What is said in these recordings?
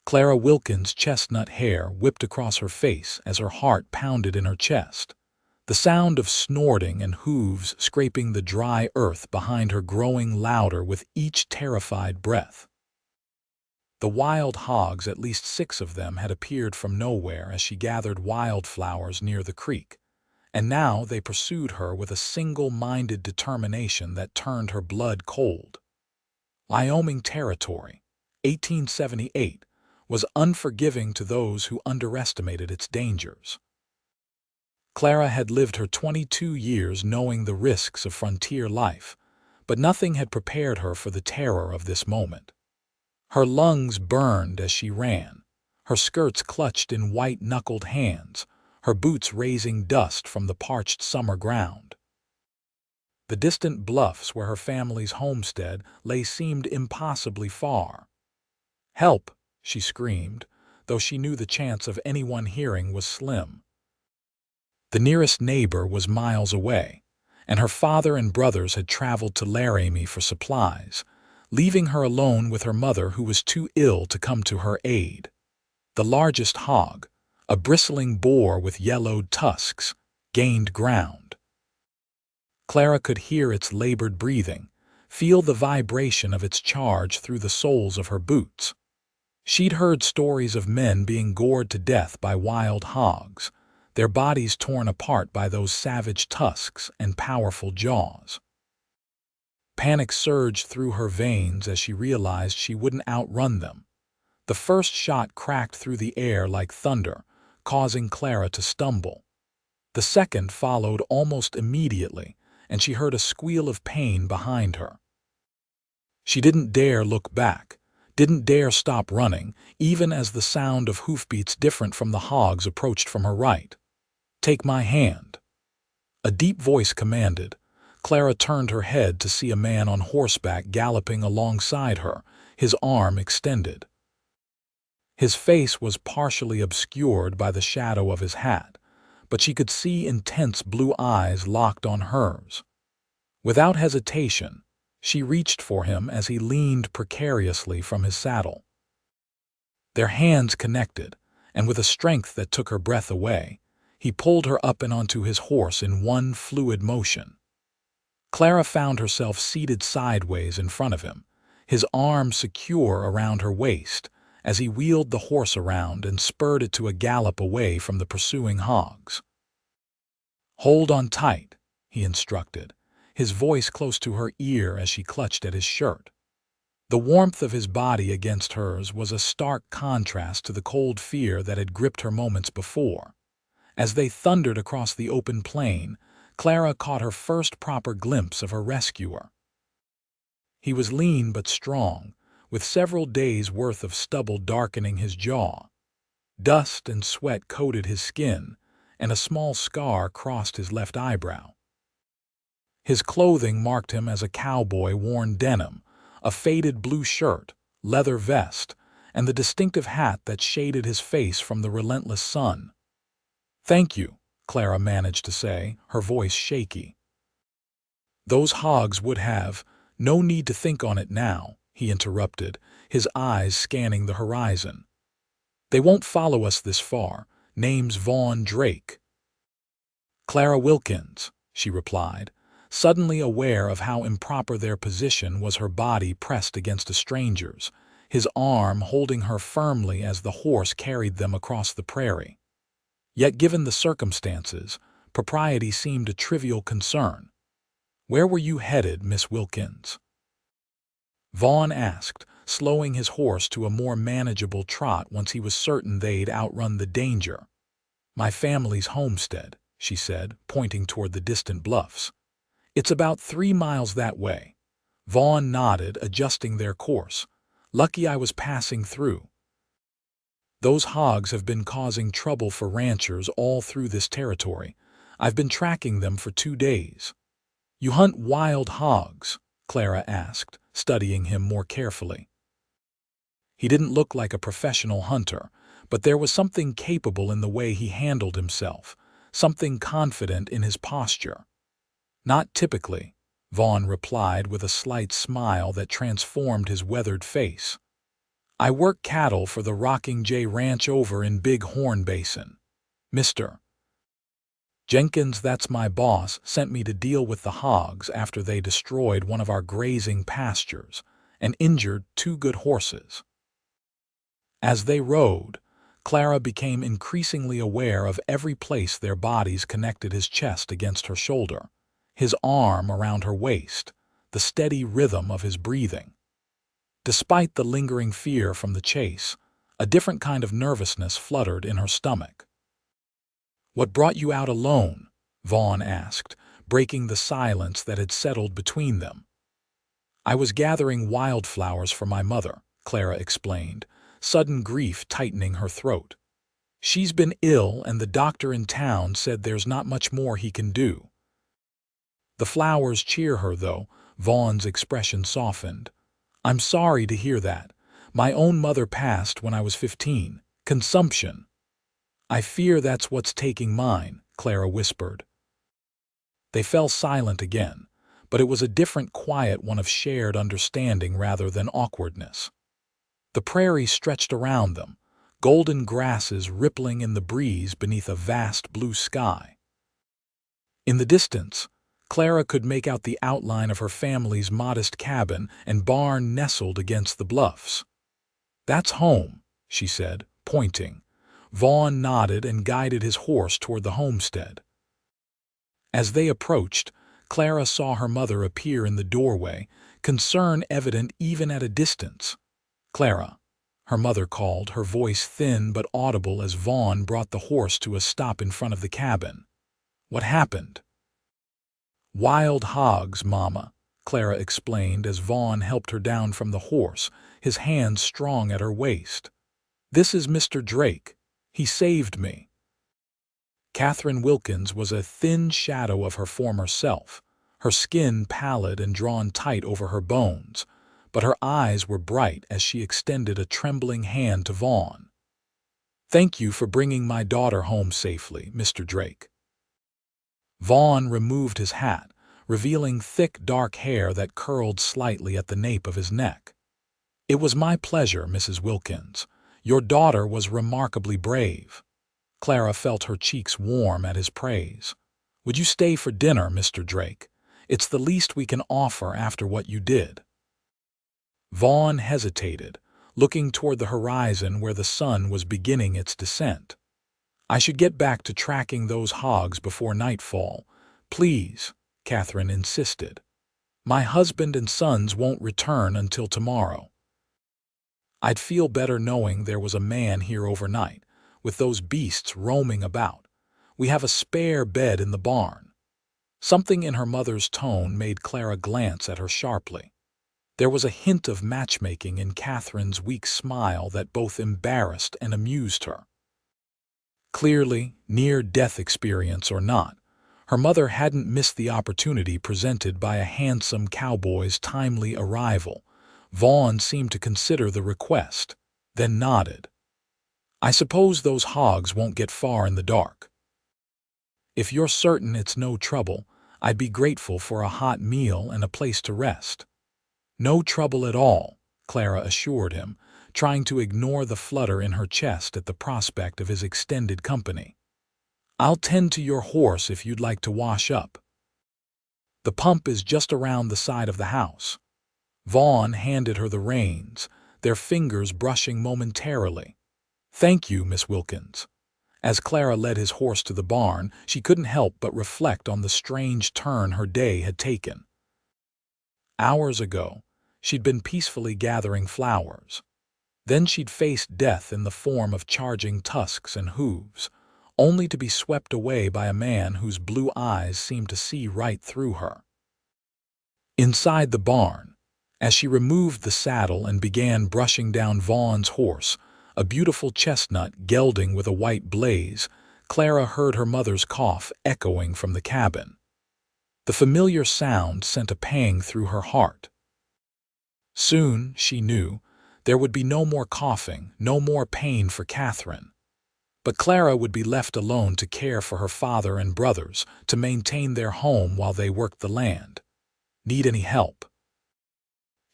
Clara Wilkins' chestnut hair whipped across her face as her heart pounded in her chest. The sound of snorting and hooves scraping the dry earth behind her growing louder with each terrified breath. The wild hogs, at least 6 of them, had appeared from nowhere as she gathered wildflowers near the creek, and now they pursued her with a single-minded determination that turned her blood cold. Wyoming Territory, 1878, was unforgiving to those who underestimated its dangers. Clara had lived her 22 years knowing the risks of frontier life, but nothing had prepared her for the terror of this moment. Her lungs burned as she ran, her skirts clutched in white-knuckled hands, her boots raising dust from the parched summer ground. The distant bluffs where her family's homestead lay seemed impossibly far. "Help!" she screamed, though she knew the chance of anyone hearing was slim. The nearest neighbor was miles away, and her father and brothers had traveled to Laramie for supplies, leaving her alone with her mother, who was too ill to come to her aid. The largest hog, a bristling boar with yellowed tusks, gained ground. Clara could hear its labored breathing, feel the vibration of its charge through the soles of her boots. She'd heard stories of men being gored to death by wild hogs, their bodies torn apart by those savage tusks and powerful jaws. Panic surged through her veins as she realized she wouldn't outrun them. The first shot cracked through the air like thunder, causing Clara to stumble. The second followed almost immediately, and she heard a squeal of pain behind her. She didn't dare look back, didn't dare stop running, even as the sound of hoofbeats different from the hogs approached from her right. "Take my hand," a deep voice commanded. Clara turned her head to see a man on horseback galloping alongside her, his arm extended. His face was partially obscured by the shadow of his hat, but she could see intense blue eyes locked on hers. Without hesitation, she reached for him as he leaned precariously from his saddle. Their hands connected, and with a strength that took her breath away, he pulled her up and onto his horse in one fluid motion. Clara found herself seated sideways in front of him, his arm secure around her waist, as he wheeled the horse around and spurred it to a gallop away from the pursuing hogs. "Hold on tight," he instructed, his voice close to her ear as she clutched at his shirt. The warmth of his body against hers was a stark contrast to the cold fear that had gripped her moments before. As they thundered across the open plain, Clara caught her first proper glimpse of her rescuer. He was lean but strong, with several days' worth of stubble darkening his jaw. Dust and sweat coated his skin, and a small scar crossed his left eyebrow. His clothing marked him as a cowboy-worn denim, a faded blue shirt, leather vest, and the distinctive hat that shaded his face from the relentless sun. "Thank you," Clara managed to say, her voice shaky. "Those hogs would have, no need to think on it now," he interrupted, his eyes scanning the horizon. "They won't follow us this far. Name's Vaughn Drake." "Clara Wilkins," she replied, suddenly aware of how improper their position was, her body pressed against a stranger's, his arm holding her firmly as the horse carried them across the prairie. Yet given the circumstances, propriety seemed a trivial concern. "Where were you headed, Miss Wilkins?" Vaughn asked, slowing his horse to a more manageable trot once he was certain they'd outrun the danger. "My family's homestead," she said, pointing toward the distant bluffs. "It's about 3 miles that way." Vaughn nodded, adjusting their course. "Lucky I was passing through. Those hogs have been causing trouble for ranchers all through this territory. I've been tracking them for 2 days." "You hunt wild hogs?" Clara asked, studying him more carefully. He didn't look like a professional hunter, but there was something capable in the way he handled himself, something confident in his posture. "Not typically," Vaughn replied with a slight smile that transformed his weathered face. I work cattle for the Rocking J Ranch over in Big Horn Basin. Mr. Jenkins, that's my boss, sent me to deal with the hogs after they destroyed one of our grazing pastures and injured 2 good horses. As they rode, Clara became increasingly aware of every place their bodies connected: his chest against her shoulder, his arm around her waist, the steady rhythm of his breathing. Despite the lingering fear from the chase, a different kind of nervousness fluttered in her stomach. "What brought you out alone?" Vaughn asked, breaking the silence that had settled between them. "I was gathering wildflowers for my mother," Clara explained, sudden grief tightening her throat. "She's been ill, and the doctor in town said there's not much more he can do." "The flowers cheer her, though." Vaughn's expression softened. "I'm sorry to hear that. My own mother passed when I was 15. Consumption." "I fear that's what's taking mine," Clara whispered. They fell silent again, but it was a different quiet one of shared understanding rather than awkwardness. The prairie stretched around them, golden grasses rippling in the breeze beneath a vast blue sky. In the distance, Clara could make out the outline of her family's modest cabin and barn nestled against the bluffs. "That's home," she said, pointing. Vaughn nodded and guided his horse toward the homestead. As they approached, Clara saw her mother appear in the doorway, concern evident even at a distance. "Clara," her mother called, her voice thin but audible as Vaughn brought the horse to a stop in front of the cabin. "What happened?" "Wild hogs, Mama," Clara explained as Vaughn helped her down from the horse, his hands strong at her waist. "This is Mr. Drake. He saved me." Catherine Wilkins was a thin shadow of her former self, her skin pallid and drawn tight over her bones, but her eyes were bright as she extended a trembling hand to Vaughn. "Thank you for bringing my daughter home safely, Mr. Drake." Vaughn removed his hat, revealing thick dark hair that curled slightly at the nape of his neck. "It was my pleasure, Mrs. Wilkins. Your daughter was remarkably brave." Clara felt her cheeks warm at his praise. "Would you stay for dinner, Mr. Drake? It's the least we can offer after what you did." Vaughn hesitated, looking toward the horizon where the sun was beginning its descent. "I should get back to tracking those hogs before nightfall. Please," Catherine insisted. "My husband and sons won't return until tomorrow." "I'd feel better knowing there was a man here overnight, with those beasts roaming about. We have a spare bed in the barn." Something in her mother's tone made Clara glance at her sharply. There was a hint of matchmaking in Catherine's weak smile that both embarrassed and amused her. Clearly, near-death experience or not, her mother hadn't missed the opportunity presented by a handsome cowboy's timely arrival. Vaughn seemed to consider the request, then nodded. "I suppose those hogs won't get far in the dark." "If you're certain it's no trouble, I'd be grateful for a hot meal and a place to rest." "No trouble at all," Clara assured him, trying to ignore the flutter in her chest at the prospect of his extended company. "I'll tend to your horse if you'd like to wash up. The pump is just around the side of the house." Vaughn handed her the reins, their fingers brushing momentarily. "Thank you, Miss Wilkins." As Clara led his horse to the barn, she couldn't help but reflect on the strange turn her day had taken. Hours ago, she'd been peacefully gathering flowers. Then she'd faced death in the form of charging tusks and hooves, only to be swept away by a man whose blue eyes seemed to see right through her. Inside the barn, as she removed the saddle and began brushing down Vaughn's horse, a beautiful chestnut gelding with a white blaze, Clara heard her mother's cough echoing from the cabin. The familiar sound sent a pang through her heart. Soon, she knew, there would be no more coughing, no more pain for Catherine. But Clara would be left alone to care for her father and brothers, to maintain their home while they worked the land. "Need any help?"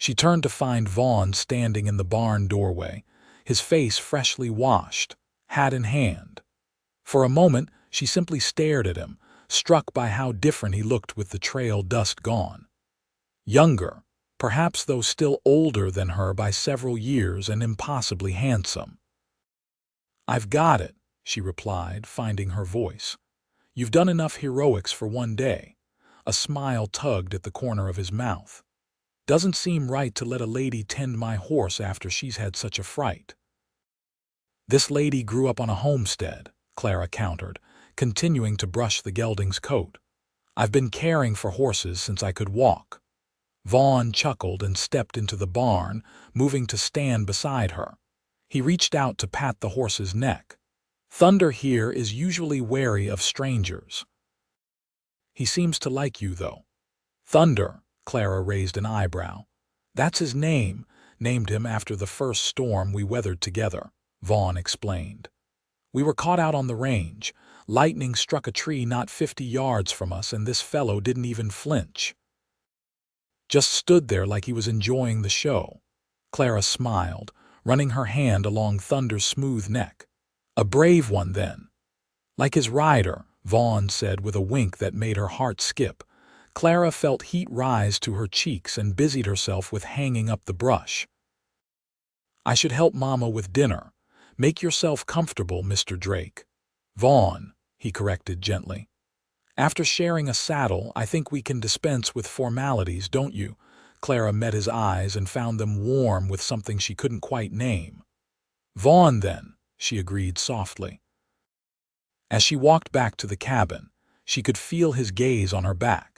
She turned to find Vaughn standing in the barn doorway, his face freshly washed, hat in hand. For a moment, she simply stared at him, struck by how different he looked with the trail dust gone. Younger, perhaps though still older than her by several years and impossibly handsome. "I've got it," she replied, finding her voice. "You've done enough heroics for one day." A smile tugged at the corner of his mouth. "Doesn't seem right to let a lady tend my horse after she's had such a fright." "This lady grew up on a homestead," Clara countered, continuing to brush the gelding's coat. "I've been caring for horses since I could walk." Vaughn chuckled and stepped into the barn, moving to stand beside her. He reached out to pat the horse's neck. "Thunder here is usually wary of strangers." "He seems to like you, though." "Thunder," Clara raised an eyebrow. "That's his name, named him after the first storm we weathered together," Vaughn explained. "We were caught out on the range. Lightning struck a tree not 50 yards from us, and this fellow didn't even flinch. Just stood there like he was enjoying the show." Clara smiled, running her hand along Thunder's smooth neck. "A brave one, then." "Like his rider," Vaughn said with a wink that made her heart skip. Clara felt heat rise to her cheeks and busied herself with hanging up the brush. "I should help Mama with dinner. Make yourself comfortable, Mr. Drake." "Vaughn," he corrected gently. "After sharing a saddle, I think we can dispense with formalities, don't you?" Clara met his eyes and found them warm with something she couldn't quite name. "Vaughn, then," she agreed softly. As she walked back to the cabin, she could feel his gaze on her back,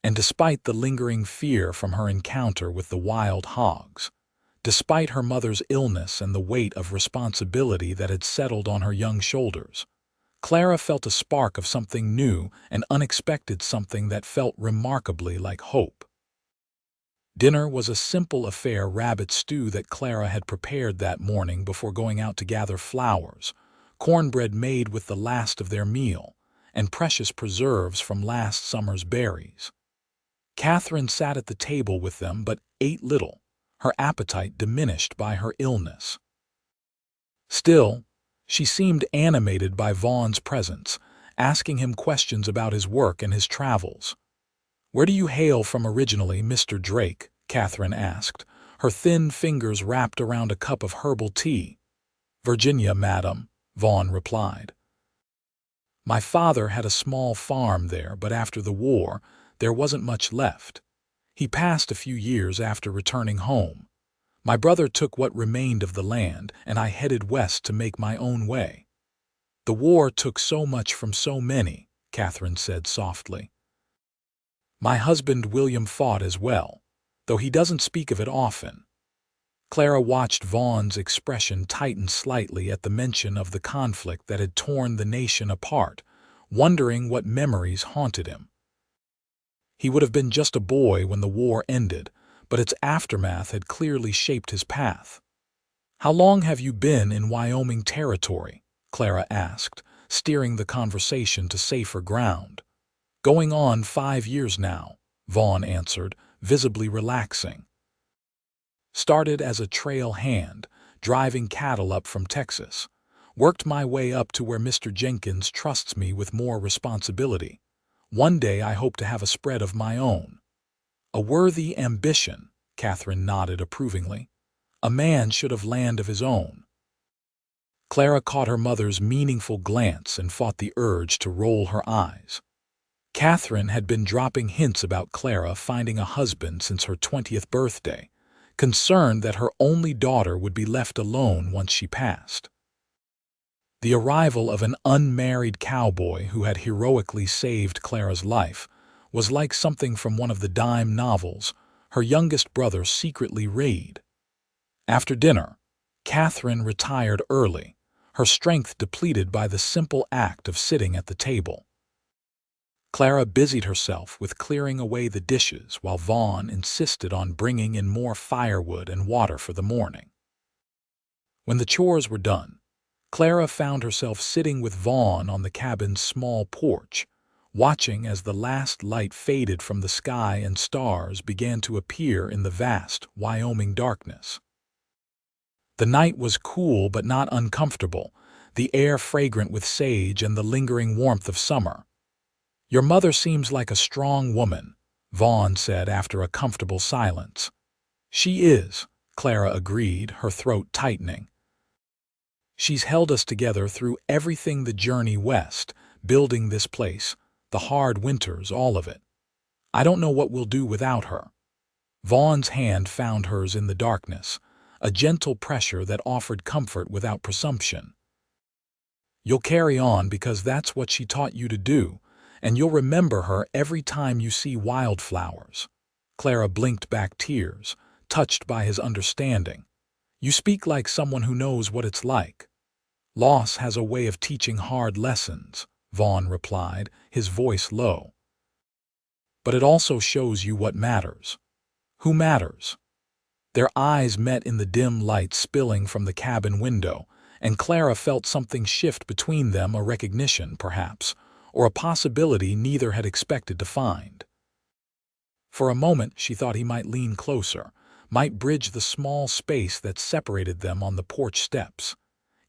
and despite the lingering fear from her encounter with the wild hogs, despite her mother's illness and the weight of responsibility that had settled on her young shoulders, Clara felt a spark of something new and unexpected, something that felt remarkably like hope. Dinner was a simple affair: rabbit stew that Clara had prepared that morning before going out to gather flowers, cornbread made with the last of their meal, and precious preserves from last summer's berries. Catherine sat at the table with them but ate little, her appetite diminished by her illness. Still, she seemed animated by Vaughn's presence, asking him questions about his work and his travels. "Where do you hail from originally, Mr. Drake?" Catherine asked, her thin fingers wrapped around a cup of herbal tea. "Virginia, madam," Vaughn replied. "My father had a small farm there, but after the war, there wasn't much left. He passed a few years after returning home. My brother took what remained of the land, and I headed west to make my own way." "The war took so much from so many," Catherine said softly. "My husband William fought as well, though he doesn't speak of it often." Clara watched Vaughn's expression tighten slightly at the mention of the conflict that had torn the nation apart, wondering what memories haunted him. He would have been just a boy when the war ended, but its aftermath had clearly shaped his path. "How long have you been in Wyoming territory?" Clara asked, steering the conversation to safer ground. "Going on 5 years now," Vaughn answered, visibly relaxing. "Started as a trail hand, driving cattle up from Texas. Worked my way up to where Mr. Jenkins trusts me with more responsibility. One day I hope to have a spread of my own." "A worthy ambition," Catherine nodded approvingly. "A man should have land of his own." Clara caught her mother's meaningful glance and fought the urge to roll her eyes. Catherine had been dropping hints about Clara finding a husband since her 20th birthday, concerned that her only daughter would be left alone once she passed. The arrival of an unmarried cowboy who had heroically saved Clara's life was like something from one of the dime novels her youngest brother secretly read. After dinner, Catherine retired early, her strength depleted by the simple act of sitting at the table. Clara busied herself with clearing away the dishes while Vaughn insisted on bringing in more firewood and water for the morning. When the chores were done, Clara found herself sitting with Vaughn on the cabin's small porch, watching as the last light faded from the sky and stars began to appear in the vast Wyoming darkness. The night was cool but not uncomfortable, the air fragrant with sage and the lingering warmth of summer. "Your mother seems like a strong woman," Vaughn said after a comfortable silence. "She is," Clara agreed, her throat tightening. "She's held us together through everything, the journey west, building this place, the hard winters, all of it. I don't know what we'll do without her." Vaughn's hand found hers in the darkness, a gentle pressure that offered comfort without presumption. "You'll carry on because that's what she taught you to do, and you'll remember her every time you see wildflowers." Clara blinked back tears, touched by his understanding. "You speak like someone who knows what it's like." "Loss has a way of teaching hard lessons," Vaughn replied, his voice low. "But it also shows you what matters." "Who matters?" Their eyes met in the dim light spilling from the cabin window, and Clara felt something shift between them, a recognition, perhaps, or a possibility neither had expected to find. For a moment she thought he might lean closer, might bridge the small space that separated them on the porch steps.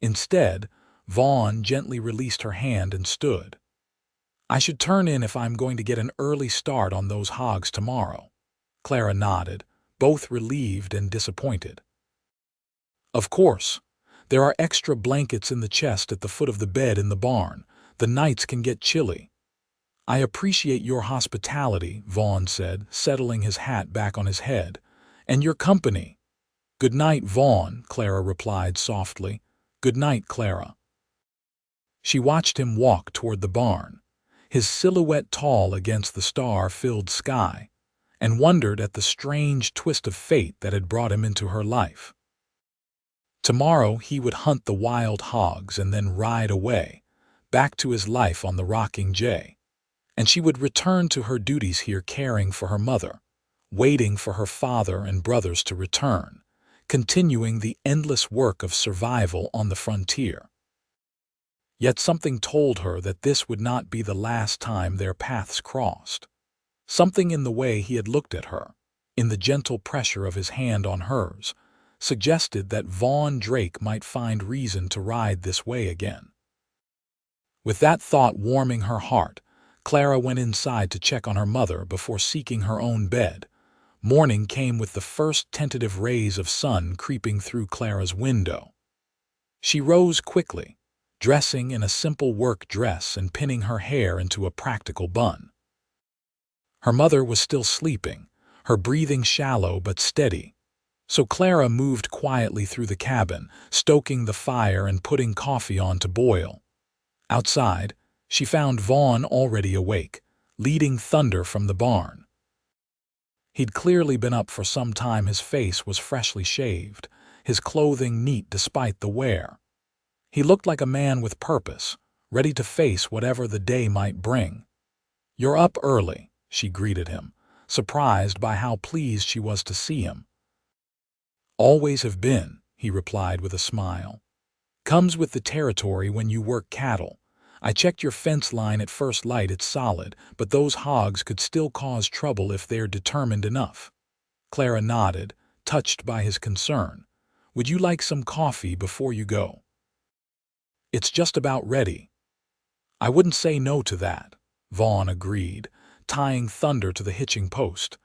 Instead, Vaughn gently released her hand and stood. "I should turn in if I'm going to get an early start on those hogs tomorrow." Clara nodded, both relieved and disappointed. "Of course. There are extra blankets in the chest at the foot of the bed in the barn. The nights can get chilly." "I appreciate your hospitality," Vaughn said, settling his hat back on his head. "And your company." "Good night, Vaughn," Clara replied softly. "Good night, Clara." She watched him walk toward the barn, his silhouette tall against the star-filled sky, and wondered at the strange twist of fate that had brought him into her life. Tomorrow he would hunt the wild hogs and then ride away, back to his life on the rocking J. And she would return to her duties here, caring for her mother, waiting for her father and brothers to return, continuing the endless work of survival on the frontier. Yet something told her that this would not be the last time their paths crossed. Something in the way he had looked at her, in the gentle pressure of his hand on hers, suggested that Vaughn Drake might find reason to ride this way again. With that thought warming her heart, Clara went inside to check on her mother before seeking her own bed. Morning came with the first tentative rays of sun creeping through Clara's window. She rose quickly, dressing in a simple work dress and pinning her hair into a practical bun. Her mother was still sleeping, her breathing shallow but steady, so Clara moved quietly through the cabin, stoking the fire and putting coffee on to boil. Outside, she found Vaughn already awake, leading thunder from the barn. He'd clearly been up for some time. His face was freshly shaved, his clothing neat despite the wear. He looked like a man with purpose, ready to face whatever the day might bring. "You're up early," she greeted him, surprised by how pleased she was to see him. "Always have been," he replied with a smile. "Comes with the territory when you work cattle. I checked your fence line at first light, it's solid, but those hogs could still cause trouble if they're determined enough." Clara nodded, touched by his concern. "Would you like some coffee before you go?" "It's just about ready." "I wouldn't say no to that," Vaughn agreed, tying Thunder to the hitching post.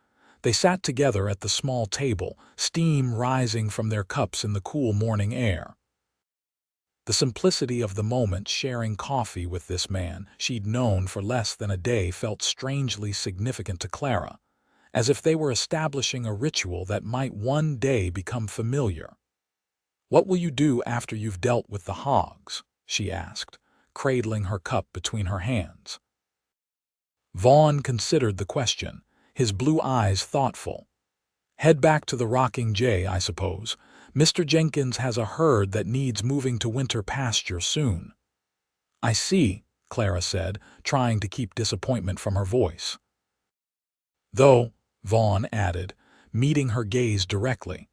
They sat together at the small table, steam rising from their cups in the cool morning air. The simplicity of the moment, sharing coffee with this man she'd known for less than a day, felt strangely significant to Clara, as if they were establishing a ritual that might one day become familiar. "What will you do after you've dealt with the hogs?" she asked, cradling her cup between her hands. Vaughn considered the question, his blue eyes thoughtful. "Head back to the rocking J, I suppose. Mr. Jenkins has a herd that needs moving to winter pasture soon." "I see," Clara said, trying to keep disappointment from her voice. "Though," Vaughn added, meeting her gaze directly,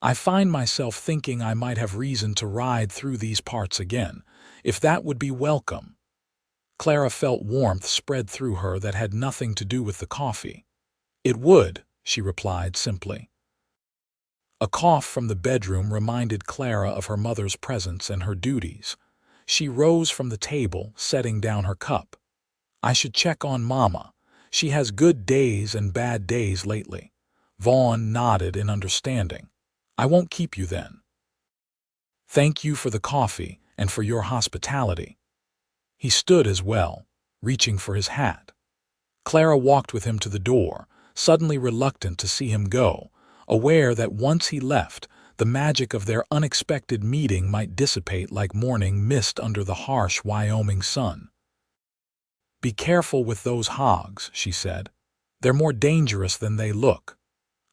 "I find myself thinking I might have reason to ride through these parts again, if that would be welcome." Clara felt warmth spread through her that had nothing to do with the coffee. "It would," she replied simply. A cough from the bedroom reminded Clara of her mother's presence and her duties. She rose from the table, setting down her cup. "I should check on Mama. She has good days and bad days lately." Vaughn nodded in understanding. "I won't keep you then. Thank you for the coffee and for your hospitality." He stood as well, reaching for his hat. Clara walked with him to the door, suddenly reluctant to see him go, aware that once he left, the magic of their unexpected meeting might dissipate like morning mist under the harsh Wyoming sun. "Be careful with those hogs," she said. "They're more dangerous than they look."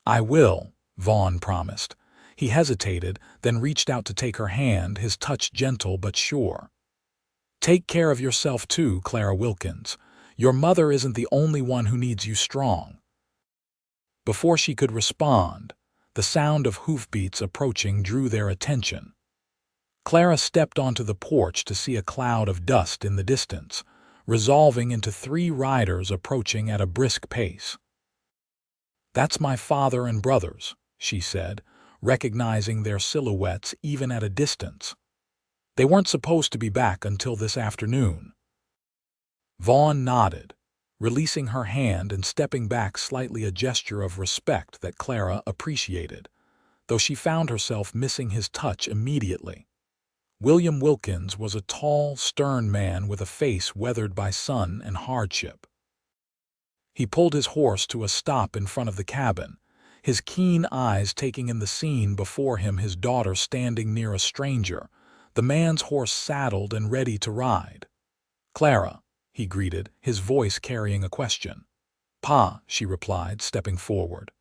"I will," Vaughn promised. He hesitated, then reached out to take her hand, his touch gentle but sure. "Take care of yourself too, Clara Wilkins. Your mother isn't the only one who needs you strong." Before she could respond, the sound of hoofbeats approaching drew their attention. Clara stepped onto the porch to see a cloud of dust in the distance, resolving into 3 riders approaching at a brisk pace. "That's my father and brothers," she said, recognizing their silhouettes even at a distance. "They weren't supposed to be back until this afternoon." Vaughn nodded, releasing her hand and stepping back slightly, a gesture of respect that Clara appreciated, though she found herself missing his touch immediately. William Wilkins was a tall, stern man with a face weathered by sun and hardship. He pulled his horse to a stop in front of the cabin, his keen eyes taking in the scene before him, his daughter standing near a stranger, the man's horse saddled and ready to ride. "Clara," he greeted, his voice carrying a question. "Pa," she replied, stepping forward.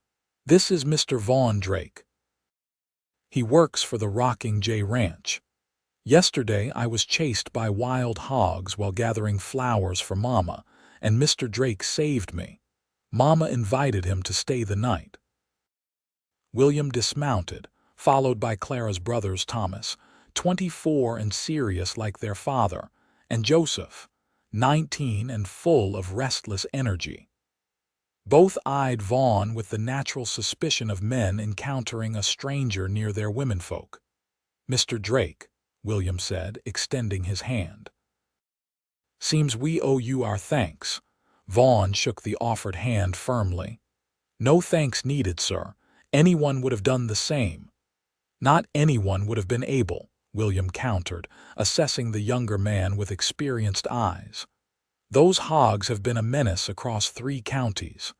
"This is Mr. Vaughn Drake. He works for the Rocking J Ranch. Yesterday I was chased by wild hogs while gathering flowers for Mama, and Mr. Drake saved me. Mama invited him to stay the night." William dismounted, followed by Clara's brothers Thomas, 24 and serious like their father, and Joseph, 19 and full of restless energy. Both eyed Vaughn with the natural suspicion of men encountering a stranger near their womenfolk. "Mr. Drake," William said, extending his hand. "Seems we owe you our thanks." Vaughn shook the offered hand firmly. "No thanks needed, sir. Anyone would have done the same." "Not anyone would have been able," William countered, assessing the younger man with experienced eyes. "Those hogs have been a menace across 3 counties.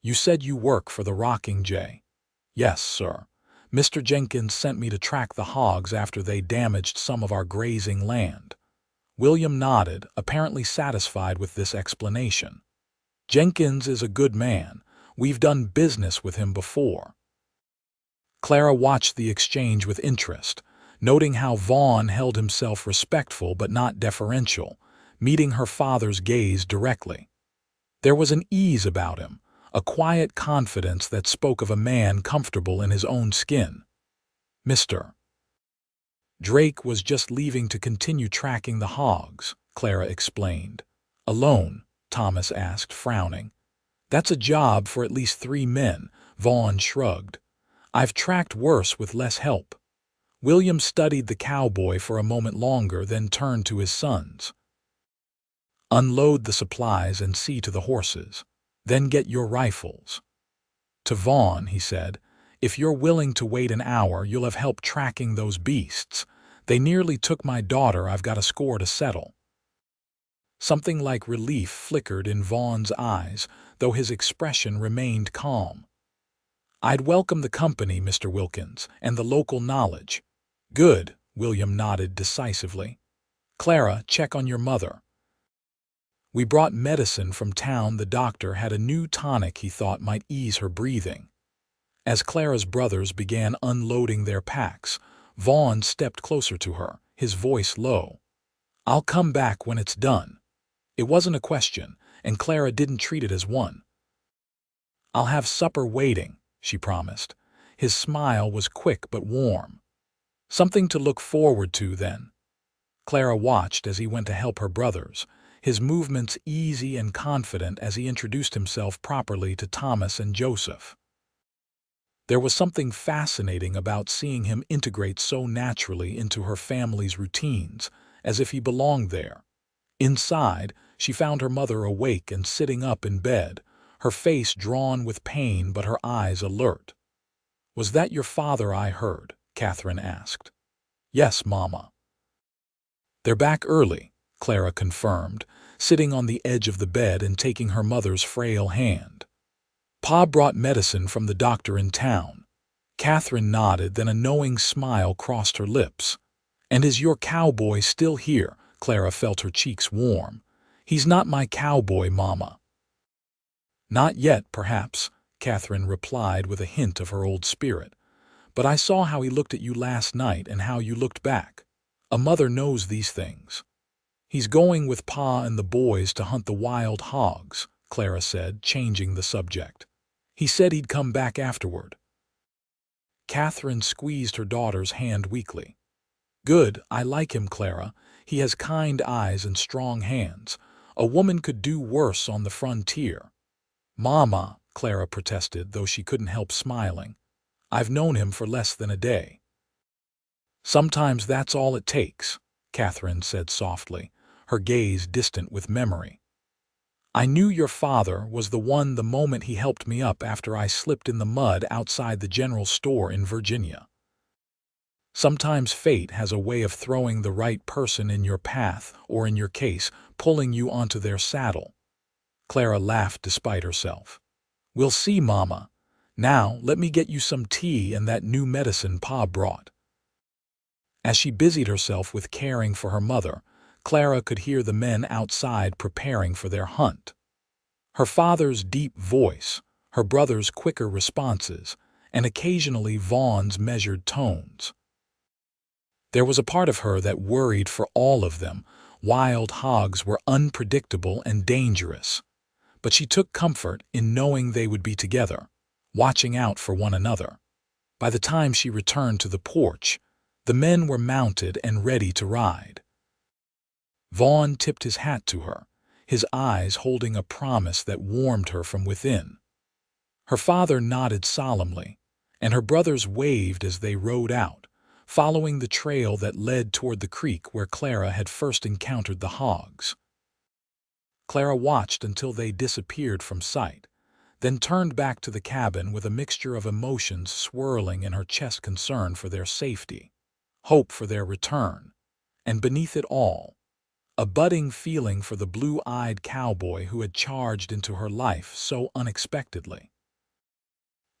You said you work for the Rocking J." "Yes, sir. Mr. Jenkins sent me to track the hogs after they damaged some of our grazing land." William nodded, apparently satisfied with this explanation. "Jenkins is a good man. We've done business with him before." Clara watched the exchange with interest, noting how Vaughn held himself respectful but not deferential, meeting her father's gaze directly. There was an ease about him, a quiet confidence that spoke of a man comfortable in his own skin. "Mr. Drake was just leaving to continue tracking the hogs," Clara explained. "Alone?" Thomas asked, frowning. "That's a job for at least 3 men, Vaughn shrugged. "I've tracked worse with less help." William studied the cowboy for a moment longer, then turned to his sons. "Unload the supplies and see to the horses. Then get your rifles." To Vaughn, he said, "If you're willing to wait an hour, you'll have help tracking those beasts. They nearly took my daughter. I've got a score to settle." Something like relief flickered in Vaughn's eyes, though his expression remained calm. "I'd welcome the company, Mr. Wilkins, and the local knowledge." "Good," William nodded decisively. "Clara, check on your mother." "We brought medicine from town. The doctor had a new tonic he thought might ease her breathing." As Clara's brothers began unloading their packs, Vaughn stepped closer to her, his voice low. "I'll come back when it's done." It wasn't a question, and Clara didn't treat it as one. "I'll have supper waiting," she promised. His smile was quick but warm. "Something to look forward to, then." Clara watched as he went to help her brothers, his movements easy and confident as he introduced himself properly to Thomas and Joseph. There was something fascinating about seeing him integrate so naturally into her family's routines, as if he belonged there. Inside, she found her mother awake and sitting up in bed, her face drawn with pain but her eyes alert. "Was that your father I heard?" Catherine asked. "Yes, Mama." "They're back early," Clara confirmed, sitting on the edge of the bed and taking her mother's frail hand. "Pa brought medicine from the doctor in town." Catherine nodded, then a knowing smile crossed her lips. "And is your cowboy still here?" Clara felt her cheeks warm. "He's not my cowboy, Mama." "Not yet, perhaps," Catherine replied with a hint of her old spirit. "But I saw how he looked at you last night and how you looked back. A mother knows these things." "He's going with Pa and the boys to hunt the wild hogs," Clara said, changing the subject. "He said he'd come back afterward." Catherine squeezed her daughter's hand weakly. "Good, I like him, Clara. He has kind eyes and strong hands. A woman could do worse on the frontier." "Mama," Clara protested, though she couldn't help smiling. "I've known him for less than a day." "Sometimes that's all it takes," Catherine said softly, her gaze distant with memory. "I knew your father was the one the moment he helped me up after I slipped in the mud outside the general store in Virginia. Sometimes fate has a way of throwing the right person in your path, or in your case, pulling you onto their saddle." Clara laughed despite herself. "We'll see, Mama. Now, let me get you some tea and that new medicine Pa brought." As she busied herself with caring for her mother, Clara could hear the men outside preparing for their hunt. Her father's deep voice, her brother's quicker responses, and occasionally Vaughn's measured tones. There was a part of her that worried for all of them. Wild hogs were unpredictable and dangerous. But she took comfort in knowing they would be together, watching out for one another. By the time she returned to the porch, the men were mounted and ready to ride. Vaughn tipped his hat to her, his eyes holding a promise that warmed her from within. Her father nodded solemnly, and her brothers waved as they rode out, following the trail that led toward the creek where Clara had first encountered the hogs. Clara watched until they disappeared from sight, then turned back to the cabin with a mixture of emotions swirling in her chest: concern for their safety, hope for their return, and beneath it all, a budding feeling for the blue-eyed cowboy who had charged into her life so unexpectedly.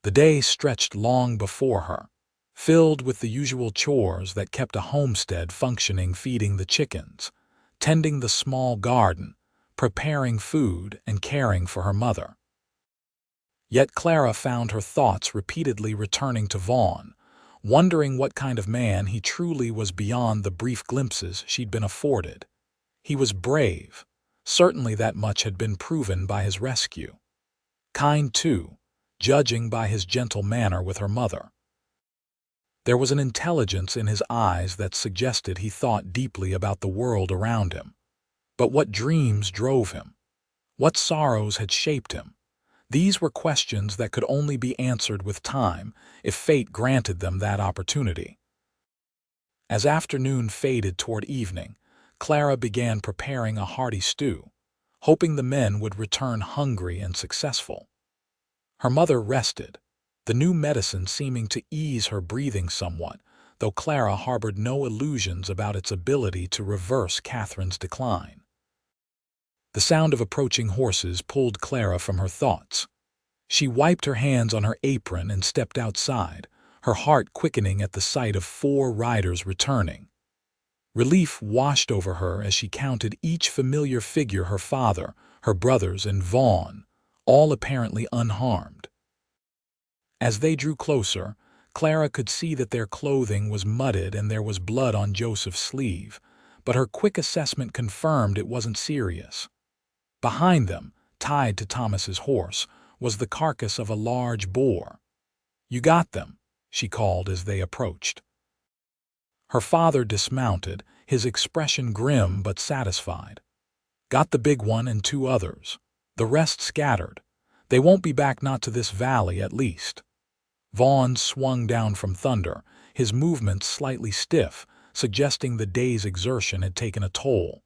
The day stretched long before her, filled with the usual chores that kept a homestead functioning: feeding the chickens, tending the small garden, preparing food, and caring for her mother. Yet Clara found her thoughts repeatedly returning to Vaughn, wondering what kind of man he truly was beyond the brief glimpses she'd been afforded. He was brave. Certainly that much had been proven by his rescue. Kind, too, judging by his gentle manner with her mother. There was an intelligence in his eyes that suggested he thought deeply about the world around him. But what dreams drove him? What sorrows had shaped him? These were questions that could only be answered with time, if fate granted them that opportunity. As afternoon faded toward evening, Clara began preparing a hearty stew, hoping the men would return hungry and successful. Her mother rested, the new medicine seeming to ease her breathing somewhat, though Clara harbored no illusions about its ability to reverse Catherine's decline. The sound of approaching horses pulled Clara from her thoughts. She wiped her hands on her apron and stepped outside, her heart quickening at the sight of 4 riders returning. Relief washed over her as she counted each familiar figure: her father, her brothers, and Vaughn, all apparently unharmed. As they drew closer, Clara could see that their clothing was mudded and there was blood on Joseph's sleeve, but her quick assessment confirmed it wasn't serious. Behind them, tied to Thomas's horse, was the carcass of a large boar. "You got them," she called as they approached. Her father dismounted, his expression grim but satisfied. "Got the big one and 2 others. The rest scattered. They won't be back, not to this valley at least." Vaughn swung down from Thunder, his movements slightly stiff, suggesting the day's exertion had taken a toll.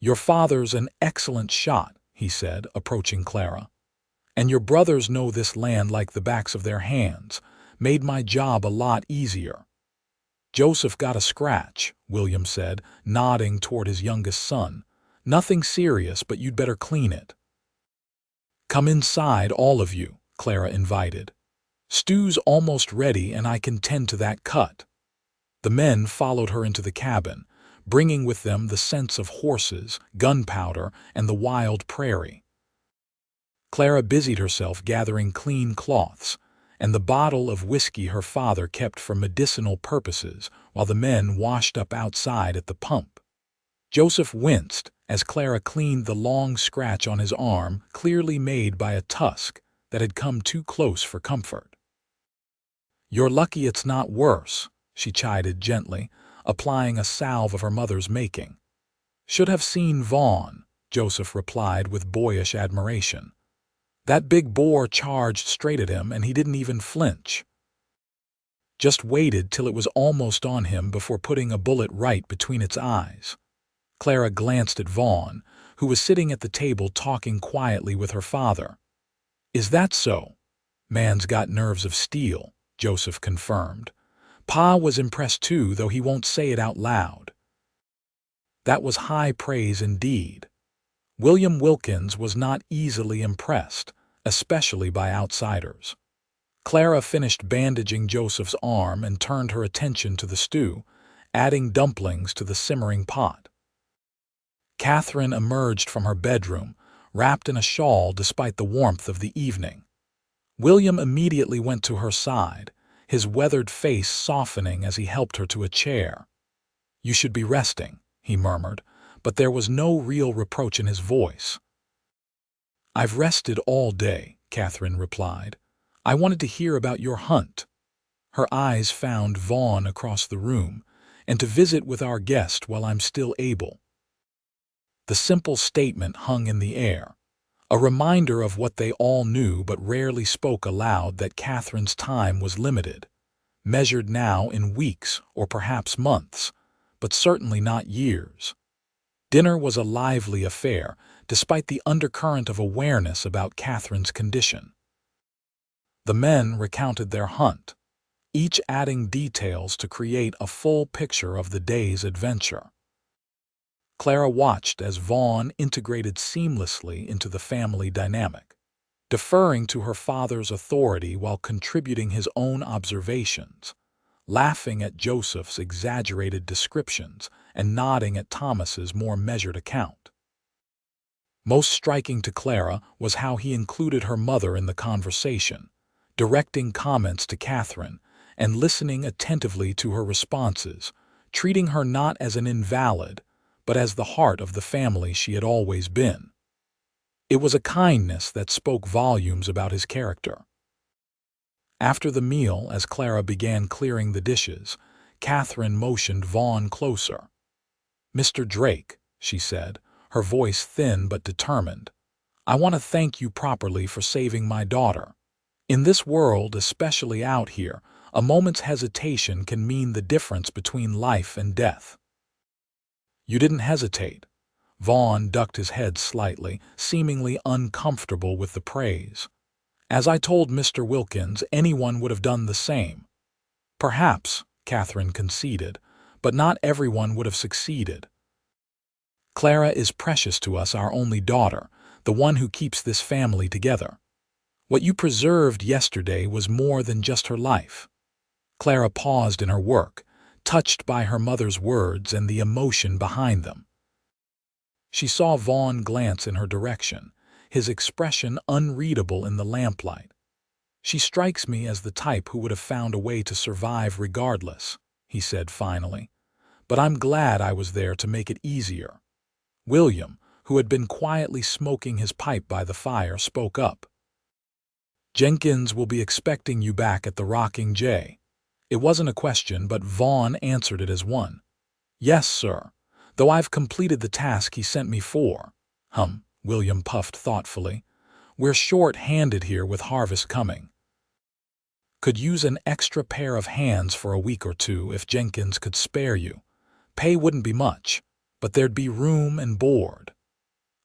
"Your father's an excellent shot," he said, approaching Clara. "And your brothers know this land like the backs of their hands. Made my job a lot easier." "Joseph got a scratch," William said, nodding toward his youngest son. "Nothing serious, but you'd better clean it." "Come inside, all of you," Clara invited. "Stew's almost ready and I can tend to that cut." The men followed her into the cabin, bringing with them the scents of horses, gunpowder, and the wild prairie. Clara busied herself gathering clean cloths and the bottle of whiskey her father kept for medicinal purposes, while the men washed up outside at the pump. Joseph winced as Clara cleaned the long scratch on his arm, clearly made by a tusk that had come too close for comfort. "You're lucky it's not worse," she chided gently, applying a salve of her mother's making. "Should have seen Vaughn," Joseph replied with boyish admiration. "That big boar charged straight at him and he didn't even flinch. Just waited till it was almost on him before putting a bullet right between its eyes." Clara glanced at Vaughn, who was sitting at the table talking quietly with her father. "Is that so? Man's got nerves of steel," Joseph confirmed. "Pa was impressed too, though he won't say it out loud." That was high praise indeed. William Wilkins was not easily impressed, especially by outsiders. Clara finished bandaging Joseph's arm and turned her attention to the stew, adding dumplings to the simmering pot. Catherine emerged from her bedroom, wrapped in a shawl despite the warmth of the evening. William immediately went to her side, his weathered face softening as he helped her to a chair. "You should be resting," he murmured, but there was no real reproach in his voice. "I've rested all day," Catherine replied. "I wanted to hear about your hunt." Her eyes found Vaughn across the room, "and to visit with our guest while I'm still able." The simple statement hung in the air, a reminder of what they all knew but rarely spoke aloud, that Catherine's time was limited, measured now in weeks or perhaps months, but certainly not years. Dinner was a lively affair, despite the undercurrent of awareness about Catherine's condition. The men recounted their hunt, each adding details to create a full picture of the day's adventure. Clara watched as Vaughn integrated seamlessly into the family dynamic, deferring to her father's authority while contributing his own observations, laughing at Joseph's exaggerated descriptions and nodding at Thomas's more measured account. Most striking to Clara was how he included her mother in the conversation, directing comments to Catherine and listening attentively to her responses, treating her not as an invalid, but as the heart of the family she had always been. It was a kindness that spoke volumes about his character. After the meal, as Clara began clearing the dishes, Catherine motioned Vaughn closer. "Mr. Drake," she said, her voice thin but determined, "I want to thank you properly for saving my daughter. In this world, especially out here, a moment's hesitation can mean the difference between life and death." "You didn't hesitate." Vaughn ducked his head slightly, seemingly uncomfortable with the praise. "As I told Mr. Wilkins, anyone would have done the same." "Perhaps," Catherine conceded, "but not everyone would have succeeded. Clara is precious to us, our only daughter, the one who keeps this family together. What you preserved yesterday was more than just her life." Clara paused in her work, touched by her mother's words and the emotion behind them. She saw Vaughn glance in her direction, his expression unreadable in the lamplight. "She strikes me as the type who would have found a way to survive regardless," he said finally. "But I'm glad I was there to make it easier." William, who had been quietly smoking his pipe by the fire, spoke up. "Jenkins will be expecting you back at the Rocking J." It wasn't a question, but Vaughn answered it as one. Yes, sir, though I've completed the task he sent me for. William puffed thoughtfully. We're short-handed here with harvest coming. Could use an extra pair of hands for a week or two if Jenkins could spare you. Pay wouldn't be much, but there'd be room and board.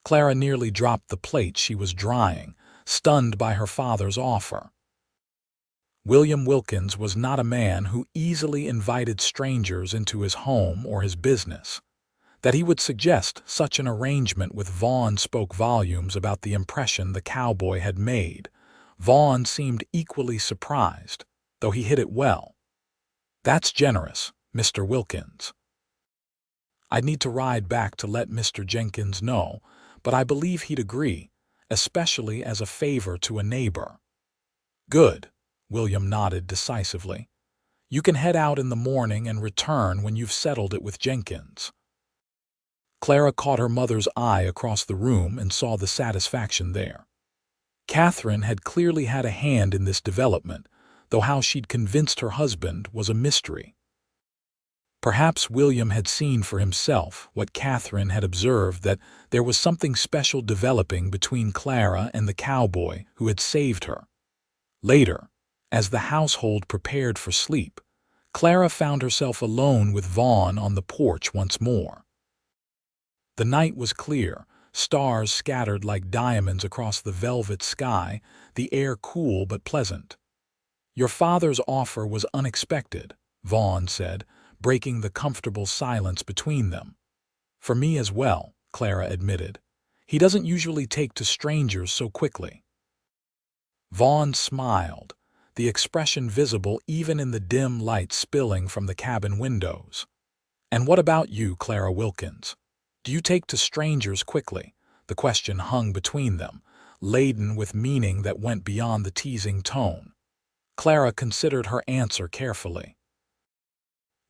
Clara nearly dropped the plate she was drying, stunned by her father's offer. William Wilkins was not a man who easily invited strangers into his home or his business. That he would suggest such an arrangement with Vaughn spoke volumes about the impression the cowboy had made. Vaughn seemed equally surprised, though he hid it well. That's generous, Mr. Wilkins. I'd need to ride back to let Mr. Jenkins know, but I believe he'd agree, especially as a favor to a neighbor. Good, William nodded decisively. You can head out in the morning and return when you've settled it with Jenkins. Clara caught her mother's eye across the room and saw the satisfaction there. Catherine had clearly had a hand in this development, though how she'd convinced her husband was a mystery. Perhaps William had seen for himself what Catherine had observed, that there was something special developing between Clara and the cowboy who had saved her. Later, as the household prepared for sleep, Clara found herself alone with Vaughn on the porch once more. The night was clear, stars scattered like diamonds across the velvet sky, the air cool but pleasant. Your father's offer was unexpected, Vaughn said, breaking the comfortable silence between them. For me as well, Clara admitted. He doesn't usually take to strangers so quickly. Vaughn smiled, the expression visible even in the dim light spilling from the cabin windows. And what about you, Clara Wilkins? Do you take to strangers quickly? The question hung between them, laden with meaning that went beyond the teasing tone. Clara considered her answer carefully.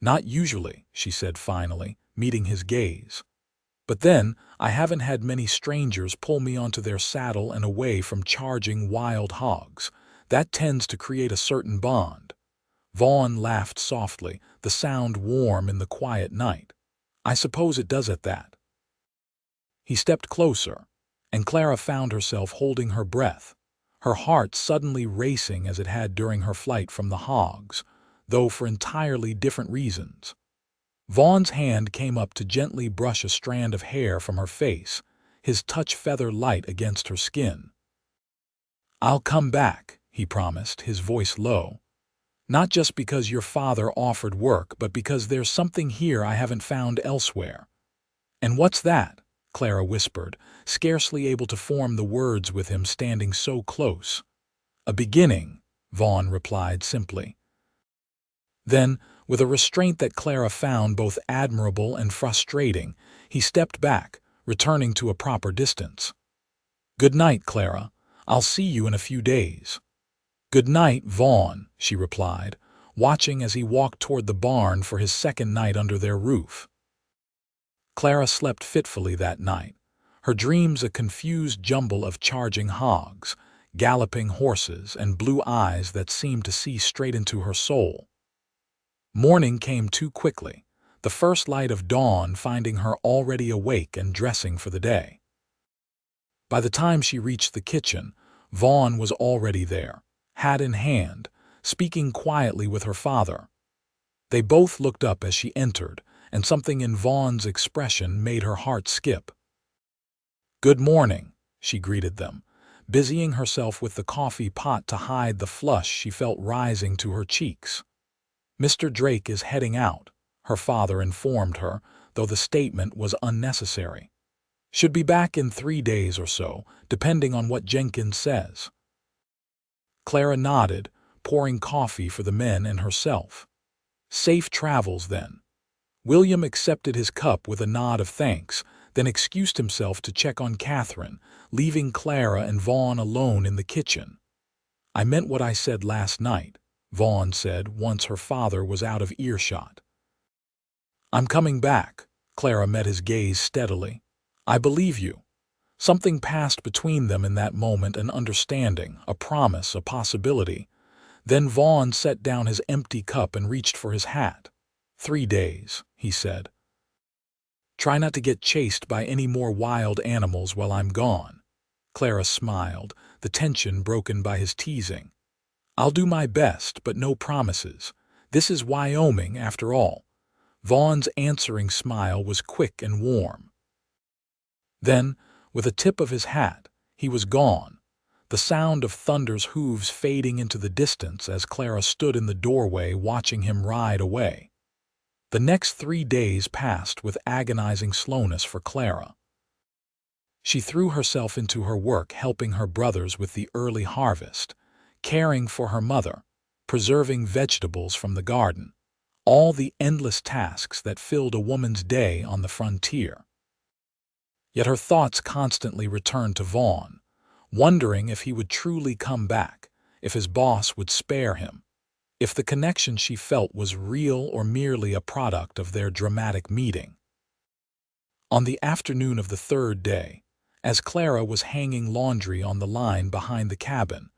Not usually, she said finally, meeting his gaze. But then, I haven't had many strangers pull me onto their saddle and away from charging wild hogs. That tends to create a certain bond. Vaughn laughed softly, the sound warm in the quiet night. I suppose it does at that. He stepped closer, and Clara found herself holding her breath, her heart suddenly racing as it had during her flight from the Hogs, though for entirely different reasons. Vaughn's hand came up to gently brush a strand of hair from her face, his touch feather light against her skin. I'll come back, he promised, his voice low. Not just because your father offered work, but because there's something here I haven't found elsewhere. And what's that? Clara whispered, scarcely able to form the words with him standing so close. A beginning, Vaughn replied simply. Then, with a restraint that Clara found both admirable and frustrating, he stepped back, returning to a proper distance. Good night, Clara. I'll see you in a few days. Good night, Vaughn, she replied, watching as he walked toward the barn for his second night under their roof. Clara slept fitfully that night, her dreams a confused jumble of charging hogs, galloping horses, and blue eyes that seemed to see straight into her soul. Morning came too quickly, the first light of dawn finding her already awake and dressing for the day. By the time she reached the kitchen, Vaughn was already there, hat in hand, speaking quietly with her father. They both looked up as she entered, and something in Vaughn's expression made her heart skip. Good morning, she greeted them, busying herself with the coffee pot to hide the flush she felt rising to her cheeks. Mr. Drake is heading out, her father informed her, though the statement was unnecessary. Should be back in 3 days or so, depending on what Jenkins says. Clara nodded, pouring coffee for the men and herself. Safe travels, then. William accepted his cup with a nod of thanks, then excused himself to check on Catherine, leaving Clara and Vaughn alone in the kitchen. I meant what I said last night, Vaughn said once her father was out of earshot. I'm coming back, Clara met his gaze steadily. I believe you. Something passed between them in that moment, an understanding, a promise, a possibility. Then Vaughn set down his empty cup and reached for his hat. 3 days, he said. Try not to get chased by any more wild animals while I'm gone. Clara smiled, the tension broken by his teasing. I'll do my best, but no promises. This is Wyoming, after all. Vaughn's answering smile was quick and warm. Then, with a tip of his hat, he was gone, the sound of Thunder's hooves fading into the distance as Clara stood in the doorway watching him ride away. The next 3 days passed with agonizing slowness for Clara. She threw herself into her work helping her brothers with the early harvest, caring for her mother, preserving vegetables from the garden, all the endless tasks that filled a woman's day on the frontier. Yet her thoughts constantly returned to Vaughn, wondering if he would truly come back, if his boss would spare him, if the connection she felt was real or merely a product of their dramatic meeting. On the afternoon of the 3rd day, as Clara was hanging laundry on the line behind the cabin,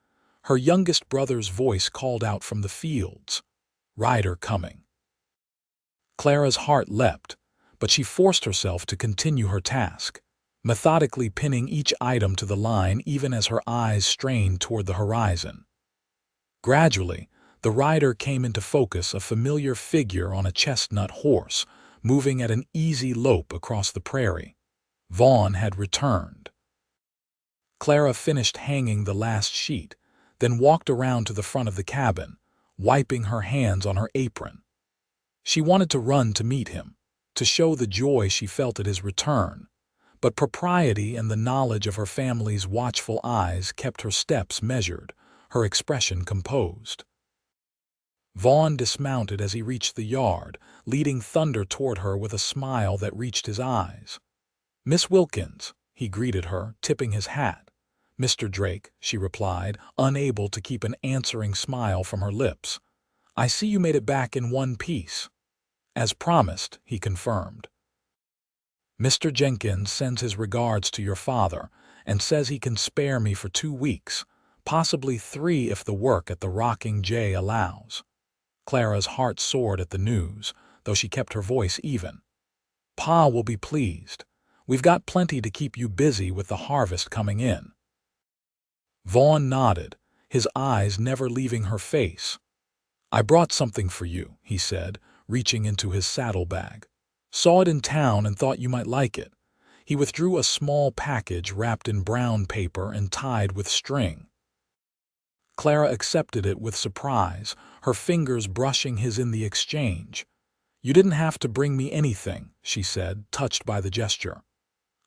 her youngest brother's voice called out from the fields, "Rider coming." Clara's heart leapt, but she forced herself to continue her task, methodically pinning each item to the line even as her eyes strained toward the horizon. Gradually, the rider came into focus, a familiar figure on a chestnut horse, moving at an easy lope across the prairie. Vaughn had returned. Clara finished hanging the last sheet, then walked around to the front of the cabin, wiping her hands on her apron. She wanted to run to meet him, to show the joy she felt at his return, but propriety and the knowledge of her family's watchful eyes kept her steps measured, her expression composed. Vaughn dismounted as he reached the yard, leading Thunder toward her with a smile that reached his eyes. "Miss Wilkins," he greeted her, tipping his hat. "Mr. Drake," she replied, unable to keep an answering smile from her lips. "I see you made it back in one piece." "As promised," he confirmed. "Mr. Jenkins sends his regards to your father and says he can spare me for 2 weeks, possibly 3 if the work at the Rocking J allows." Clara's heart soared at the news, though she kept her voice even. "Pa will be pleased. We've got plenty to keep you busy with the harvest coming in." Vaughn nodded, his eyes never leaving her face. "I brought something for you," he said, reaching into his saddlebag. "Saw it in town and thought you might like it." He withdrew a small package wrapped in brown paper and tied with string. Clara accepted it with surprise, her fingers brushing his in the exchange. "You didn't have to bring me anything," she said, touched by the gesture.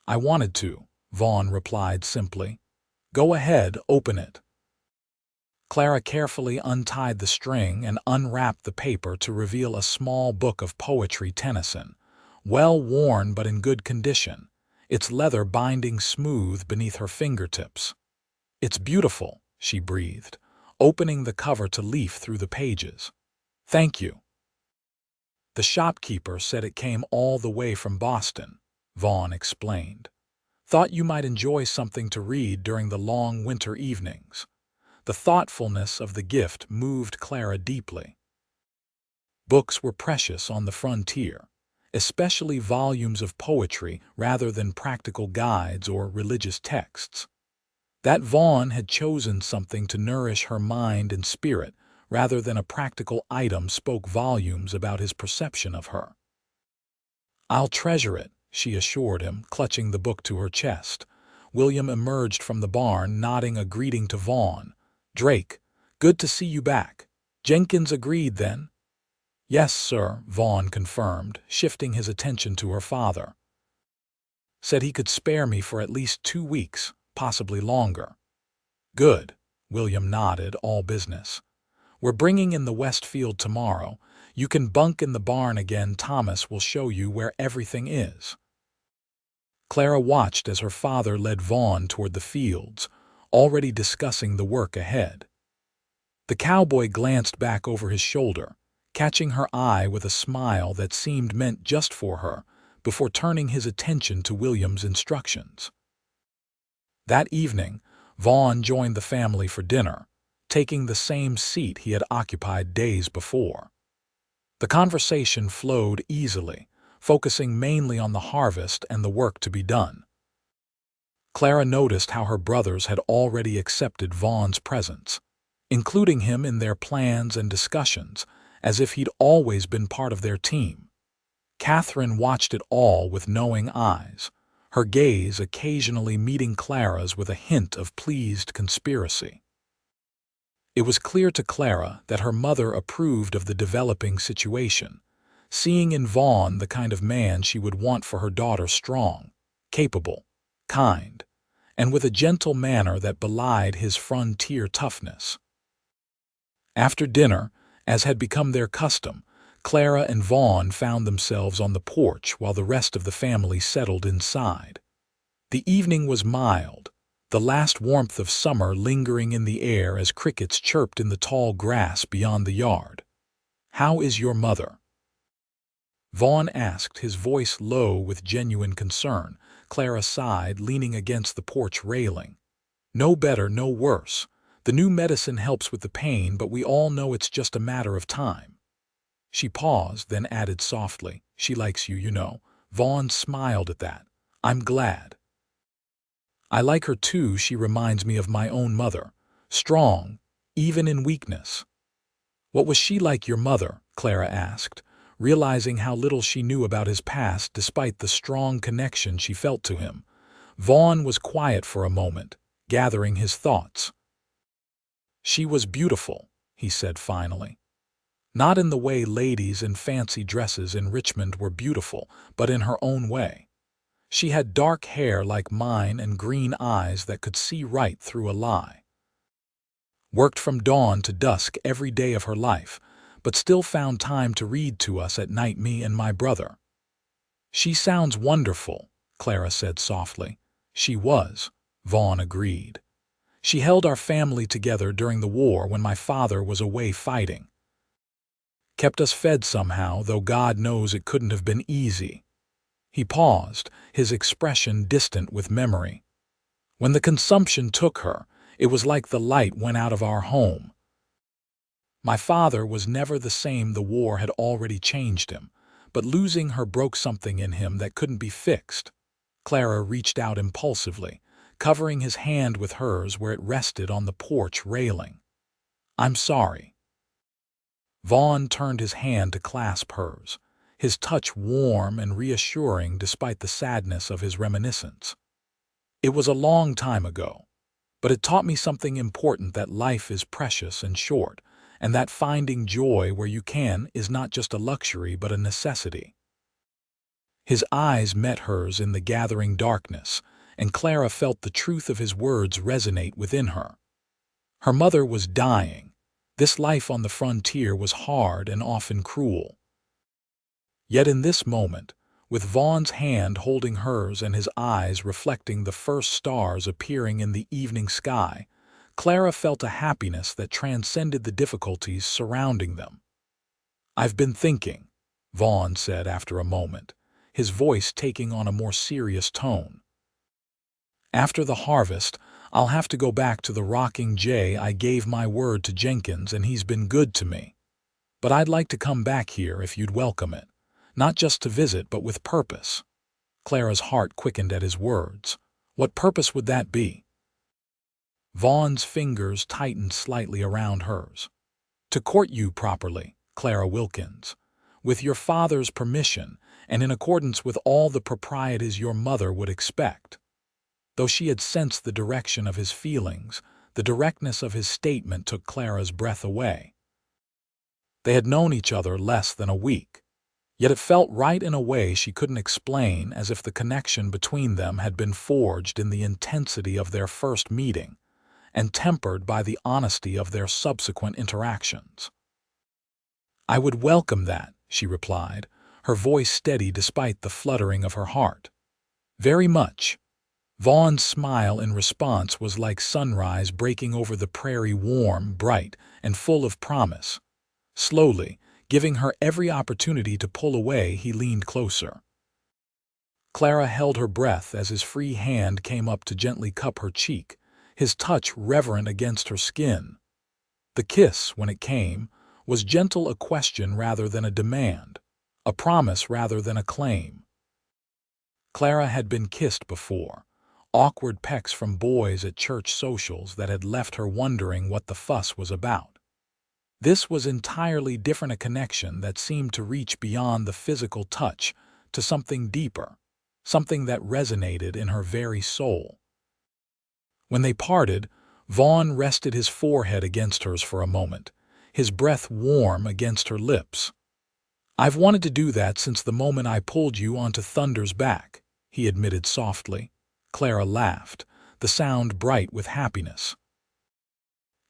"I wanted to," Vaughn replied simply. "Go ahead, open it." Clara carefully untied the string and unwrapped the paper to reveal a small book of poetry Tennyson, well worn but in good condition, its leather binding smooth beneath her fingertips. "It's beautiful," she breathed, opening the cover to leaf through the pages. "Thank you." "The shopkeeper said it came all the way from Boston," Vaughn explained. "Thought you might enjoy something to read during the long winter evenings." The thoughtfulness of the gift moved Clara deeply. Books were precious on the frontier, especially volumes of poetry rather than practical guides or religious texts. That Vaughn had chosen something to nourish her mind and spirit rather than a practical item spoke volumes about his perception of her. "I'll treasure it," she assured him, clutching the book to her chest. William emerged from the barn, nodding a greeting to Vaughn. "Drake, good to see you back. Jenkins agreed then?" "Yes, sir," Vaughn confirmed, shifting his attention to her father. "Said he could spare me for at least 2 weeks, possibly longer." "Good," William nodded, all business. "We're bringing in the Westfield tomorrow. You can bunk in the barn again. Thomas will show you where everything is." Clara watched as her father led Vaughn toward the fields, already discussing the work ahead. The cowboy glanced back over his shoulder, catching her eye with a smile that seemed meant just for her, before turning his attention to William's instructions. That evening, Vaughn joined the family for dinner, taking the same seat he had occupied days before. The conversation flowed easily, focusing mainly on the harvest and the work to be done. Clara noticed how her brothers had already accepted Vaughn's presence, including him in their plans and discussions, as if he'd always been part of their team. Catherine watched it all with knowing eyes, her gaze occasionally meeting Clara's with a hint of pleased conspiracy. It was clear to Clara that her mother approved of the developing situation, seeing in Vaughn the kind of man she would want for her daughter, strong, capable, kind, and with a gentle manner that belied his frontier toughness. After dinner, as had become their custom, Clara and Vaughn found themselves on the porch while the rest of the family settled inside. The evening was mild, the last warmth of summer lingering in the air as crickets chirped in the tall grass beyond the yard. "How is your mother?" Vaughn asked, his voice low with genuine concern. Clara sighed, leaning against the porch railing. "No better, no worse. The new medicine helps with the pain, but we all know it's just a matter of time." She paused, then added softly, "She likes you, you know." Vaughn smiled at that. "I'm glad." "I like her too. She reminds me of my own mother. Strong, even in weakness." "What was she like, your mother?" Clara asked, realizing how little she knew about his past despite the strong connection she felt to him. Vaughn was quiet for a moment, gathering his thoughts. "She was beautiful," he said finally. "Not in the way ladies in fancy dresses in Richmond were beautiful, but in her own way. She had dark hair like mine and green eyes that could see right through a lie. Worked from dawn to dusk every day of her life, but still found time to read to us at night, me and my brother." "She sounds wonderful," Clara said softly. "She was," Vaughn agreed. "She held our family together during the war when my father was away fighting. Kept us fed somehow, though God knows it couldn't have been easy." He paused, his expression distant with memory. "When the consumption took her, it was like the light went out of our home. My father was never the same. The war had already changed him, but losing her broke something in him that couldn't be fixed." Clara reached out impulsively, covering his hand with hers where it rested on the porch railing. "I'm sorry." Vaughn turned his hand to clasp hers, his touch warm and reassuring despite the sadness of his reminiscence. "It was a long time ago, but it taught me something important, that life is precious and short, and that finding joy where you can is not just a luxury but a necessity." His eyes met hers in the gathering darkness, and Clara felt the truth of his words resonate within her. Her mother was dying. This life on the frontier was hard and often cruel. Yet in this moment, with Vaughn's hand holding hers and his eyes reflecting the first stars appearing in the evening sky, Clara felt a happiness that transcended the difficulties surrounding them. "I've been thinking," Vaughn said after a moment, his voice taking on a more serious tone. "After the harvest, I'll have to go back to the rocking J. I gave my word to Jenkins and he's been good to me. But I'd like to come back here if you'd welcome it. Not just to visit, but with purpose." Clara's heart quickened at his words. "What purpose would that be?" Vaughn's fingers tightened slightly around hers. "To court you properly, Clara Wilkins, with your father's permission and in accordance with all the proprieties your mother would expect." Though she had sensed the direction of his feelings, the directness of his statement took Clara's breath away. They had known each other less than a week, yet it felt right in a way she couldn't explain, as if the connection between them had been forged in the intensity of their first meeting and tempered by the honesty of their subsequent interactions. "I would welcome that," she replied, her voice steady despite the fluttering of her heart. "Very much." Vaughn's smile in response was like sunrise breaking over the prairie, warm, bright, and full of promise. Slowly, giving her every opportunity to pull away, he leaned closer. Clara held her breath as his free hand came up to gently cup her cheek, his touch reverent against her skin. The kiss, when it came, was gentle, a question rather than a demand, a promise rather than a claim. Clara had been kissed before, awkward pecks from boys at church socials that had left her wondering what the fuss was about. This was entirely different, a connection that seemed to reach beyond the physical touch to something deeper, something that resonated in her very soul. When they parted, Vaughn rested his forehead against hers for a moment, his breath warm against her lips. "I've wanted to do that since the moment I pulled you onto Thunder's back," he admitted softly. Clara laughed, the sound bright with happiness.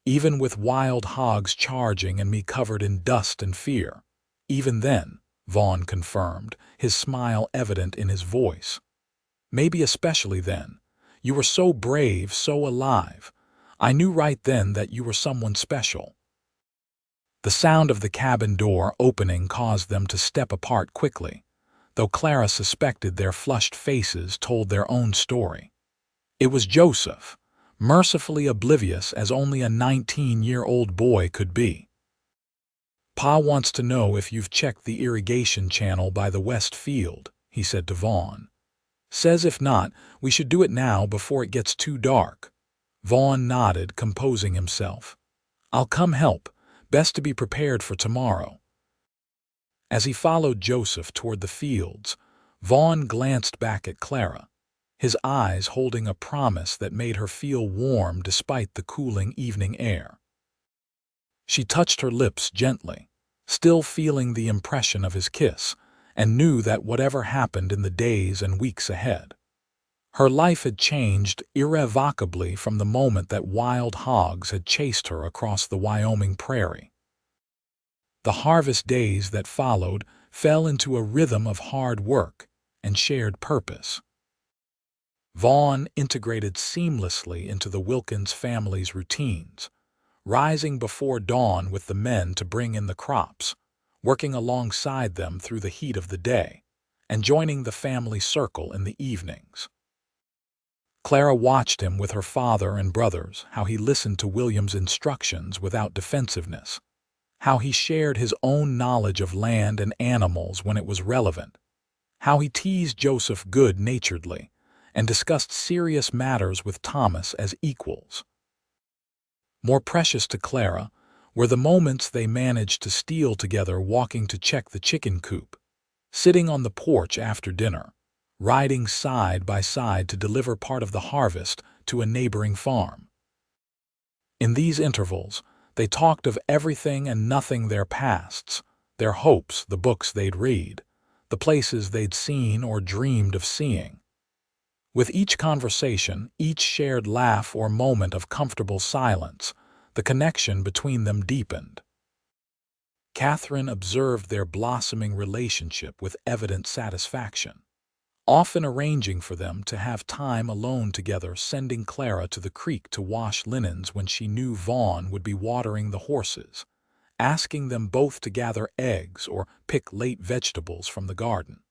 "Even with wild hogs charging and me covered in dust and fear. Even then," Vaughn confirmed, his smile evident in his voice. "Maybe especially then. You were so brave, so alive. I knew right then that you were someone special." The sound of the cabin door opening caused them to step apart quickly, though Clara suspected their flushed faces told their own story. It was Joseph, mercifully oblivious as only a 19-year-old boy could be. "Pa wants to know if you've checked the irrigation channel by the west field," he said to Vaughn. "Says if not, we should do it now before it gets too dark." Vaughn nodded, composing himself. "I'll come help. Best to be prepared for tomorrow." As he followed Joseph toward the fields, Vaughn glanced back at Clara, his eyes holding a promise that made her feel warm despite the cooling evening air. She touched her lips gently, still feeling the impression of his kiss, and knew that whatever happened in the days and weeks ahead, her life had changed irrevocably from the moment that wild hogs had chased her across the Wyoming prairie. The harvest days that followed fell into a rhythm of hard work and shared purpose. Vaughn integrated seamlessly into the Wilkins family's routines, rising before dawn with the men to bring in the crops, working alongside them through the heat of the day, and joining the family circle in the evenings. Clara watched him with her father and brothers, how he listened to William's instructions without defensiveness, how he shared his own knowledge of land and animals when it was relevant, how he teased Joseph good-naturedly and discussed serious matters with Thomas as equals. More precious to Clara were the moments they managed to steal together, walking to check the chicken coop, sitting on the porch after dinner, riding side by side to deliver part of the harvest to a neighboring farm. In these intervals, they talked of everything and nothing: their pasts, their hopes, the books they'd read, the places they'd seen or dreamed of seeing. With each conversation, each shared laugh or moment of comfortable silence, the connection between them deepened. Catherine observed their blossoming relationship with evident satisfaction, often arranging for them to have time alone together, sending Clara to the creek to wash linens when she knew Vaughn would be watering the horses, asking them both to gather eggs or pick late vegetables from the garden.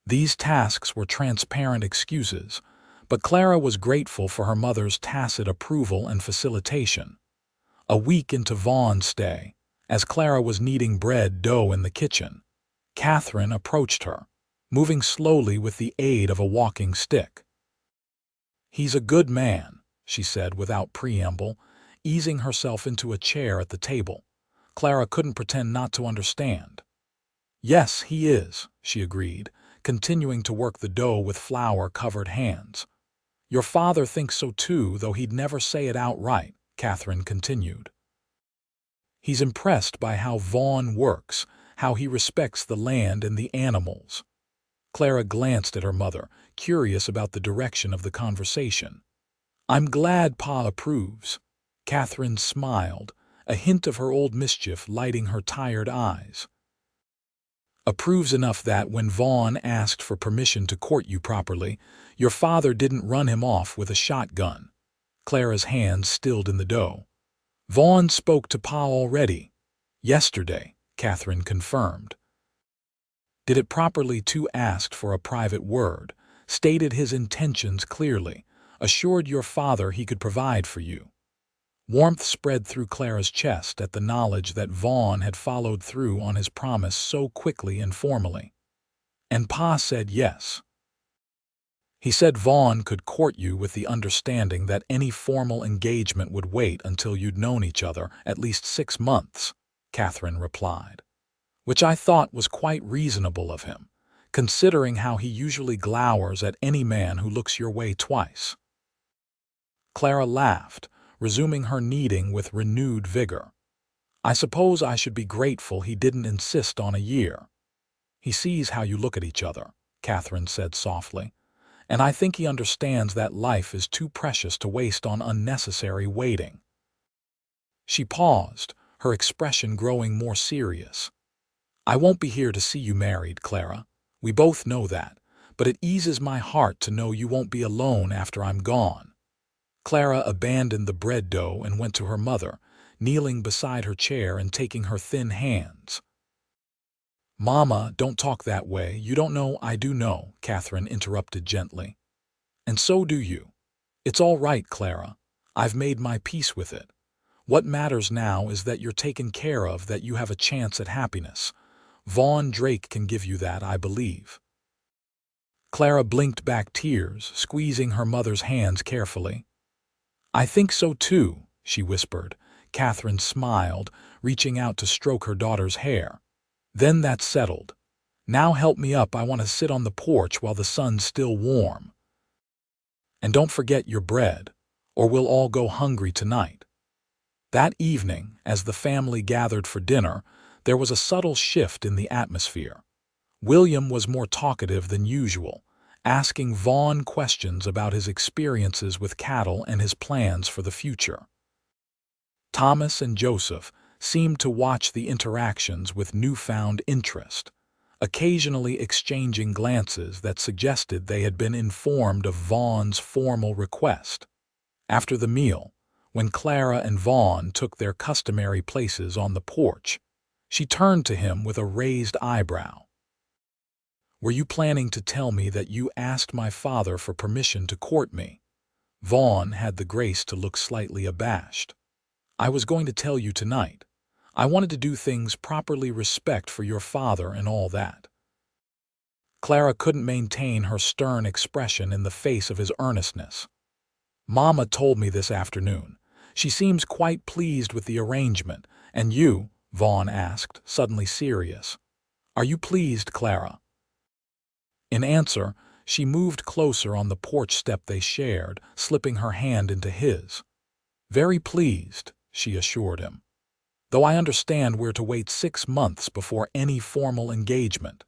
These tasks were transparent excuses, but Clara was grateful for her mother's tacit approval and facilitation. A week into Vaughn's stay, as Clara was kneading bread dough in the kitchen, Catherine approached her, moving slowly with the aid of a walking stick. "He's a good man," she said without preamble, easing herself into a chair at the table. Clara couldn't pretend not to understand. "Yes, he is," she agreed, continuing to work the dough with flour-covered hands. "Your father thinks so too, though he'd never say it outright," Catherine continued. "He's impressed by how Vaughn works, how he respects the land and the animals." Clara glanced at her mother, curious about the direction of the conversation. "I'm glad Pa approves." Catherine smiled, a hint of her old mischief lighting her tired eyes. "Approves enough that when Vaughn asked for permission to court you properly, your father didn't run him off with a shotgun." Clara's hands stilled in the dough. "Vaughn spoke to Pa already." "Yesterday," Catherine confirmed. "Did it properly too, asked for a private word, stated his intentions clearly, assured your father he could provide for you." Warmth spread through Clara's chest at the knowledge that Vaughn had followed through on his promise so quickly and formally. And Pa said yes. He said Vaughn could court you with the understanding that any formal engagement would wait until you'd known each other at least 6 months, Catherine replied, which I thought was quite reasonable of him, considering how he usually glowers at any man who looks your way twice. Clara laughed, resuming her kneading with renewed vigor. I suppose I should be grateful he didn't insist on a year. He sees how you look at each other, Catherine said softly, and I think he understands that life is too precious to waste on unnecessary waiting. She paused, her expression growing more serious. I won't be here to see you married, Clara. We both know that, but it eases my heart to know you won't be alone after I'm gone. Clara abandoned the bread dough and went to her mother, kneeling beside her chair and taking her thin hands. Mama, don't talk that way. You don't know I do know, Catherine interrupted gently. And so do you. It's all right, Clara. I've made my peace with it. What matters now is that you're taken care of, that you have a chance at happiness. Vaughn Drake can give you that, I believe. Clara blinked back tears, squeezing her mother's hands carefully. I think so too, she whispered. Catherine smiled, reaching out to stroke her daughter's hair. Then that's settled. Now help me up. I want to sit on the porch while the sun's still warm. And don't forget your bread, or we'll all go hungry tonight. That evening, as the family gathered for dinner, there was a subtle shift in the atmosphere. William was more talkative than usual, asking Vaughn questions about his experiences with cattle and his plans for the future. Thomas and Joseph seemed to watch the interactions with newfound interest, occasionally exchanging glances that suggested they had been informed of Vaughn's formal request. After the meal, when Clara and Vaughn took their customary places on the porch, she turned to him with a raised eyebrow. Were you planning to tell me that you asked my father for permission to court me? Vaughn had the grace to look slightly abashed. I was going to tell you tonight. I wanted to do things properly, respect for your father and all that. Clara couldn't maintain her stern expression in the face of his earnestness. Mama told me this afternoon. She seems quite pleased with the arrangement. And you? Vaughn asked, suddenly serious. Are you pleased, Clara? In answer, she moved closer on the porch step they shared, slipping her hand into his. Very pleased, she assured him. Though I understand we're to wait 6 months before any formal engagement.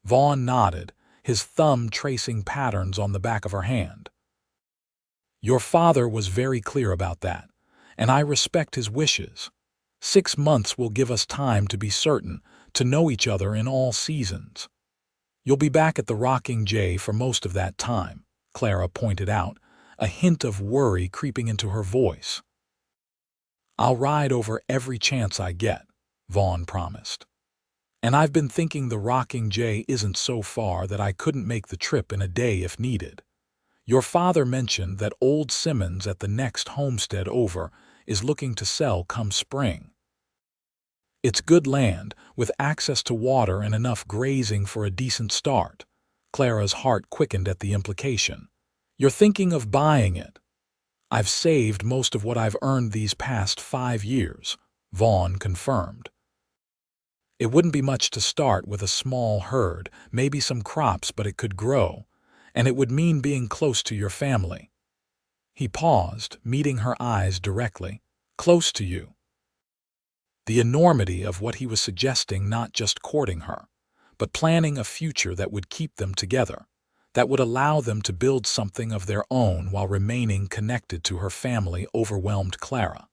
Vaughn nodded, his thumb tracing patterns on the back of her hand. Your father was very clear about that, and I respect his wishes. 6 months will give us time to be certain, to know each other in all seasons. You'll be back at the Rocking J for most of that time, Clara pointed out, a hint of worry creeping into her voice. I'll ride over every chance I get, Vaughn promised. And I've been thinking the Rocking J isn't so far that I couldn't make the trip in a day if needed. Your father mentioned that old Simmons at the next homestead over is looking to sell come spring. It's good land, with access to water and enough grazing for a decent start. Clara's heart quickened at the implication. You're thinking of buying it? I've saved most of what I've earned these past 5 years, Vaughn confirmed. It wouldn't be much to start with a small herd, maybe some crops, but it could grow, and it would mean being close to your family. He paused, meeting her eyes directly. Close to you. The enormity of what he was suggesting, not just courting her, but planning a future that would keep them together, that would allow them to build something of their own while remaining connected to her family, overwhelmed Clara.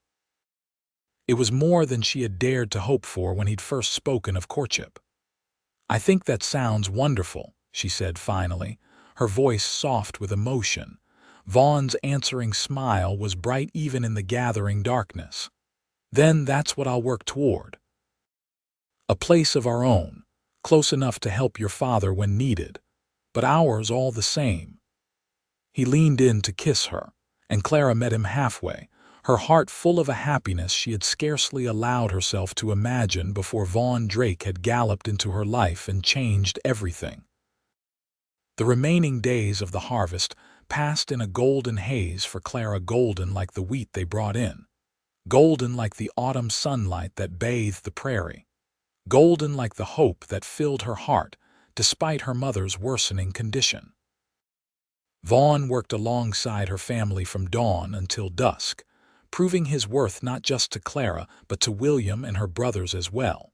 It was more than she had dared to hope for when he'd first spoken of courtship. I think that sounds wonderful, she said finally, her voice soft with emotion. Vaughn's answering smile was bright even in the gathering darkness. Then that's what I'll work toward. A place of our own, close enough to help your father when needed, but ours all the same. He leaned in to kiss her, and Clara met him halfway, her heart full of a happiness she had scarcely allowed herself to imagine before Vaughn Drake had galloped into her life and changed everything. The remaining days of the harvest passed in a golden haze for Clara, golden like the wheat they brought in, golden like the autumn sunlight that bathed the prairie, golden like the hope that filled her heart despite her mother's worsening condition. Vaughn worked alongside her family from dawn until dusk, proving his worth not just to Clara but to William and her brothers as well.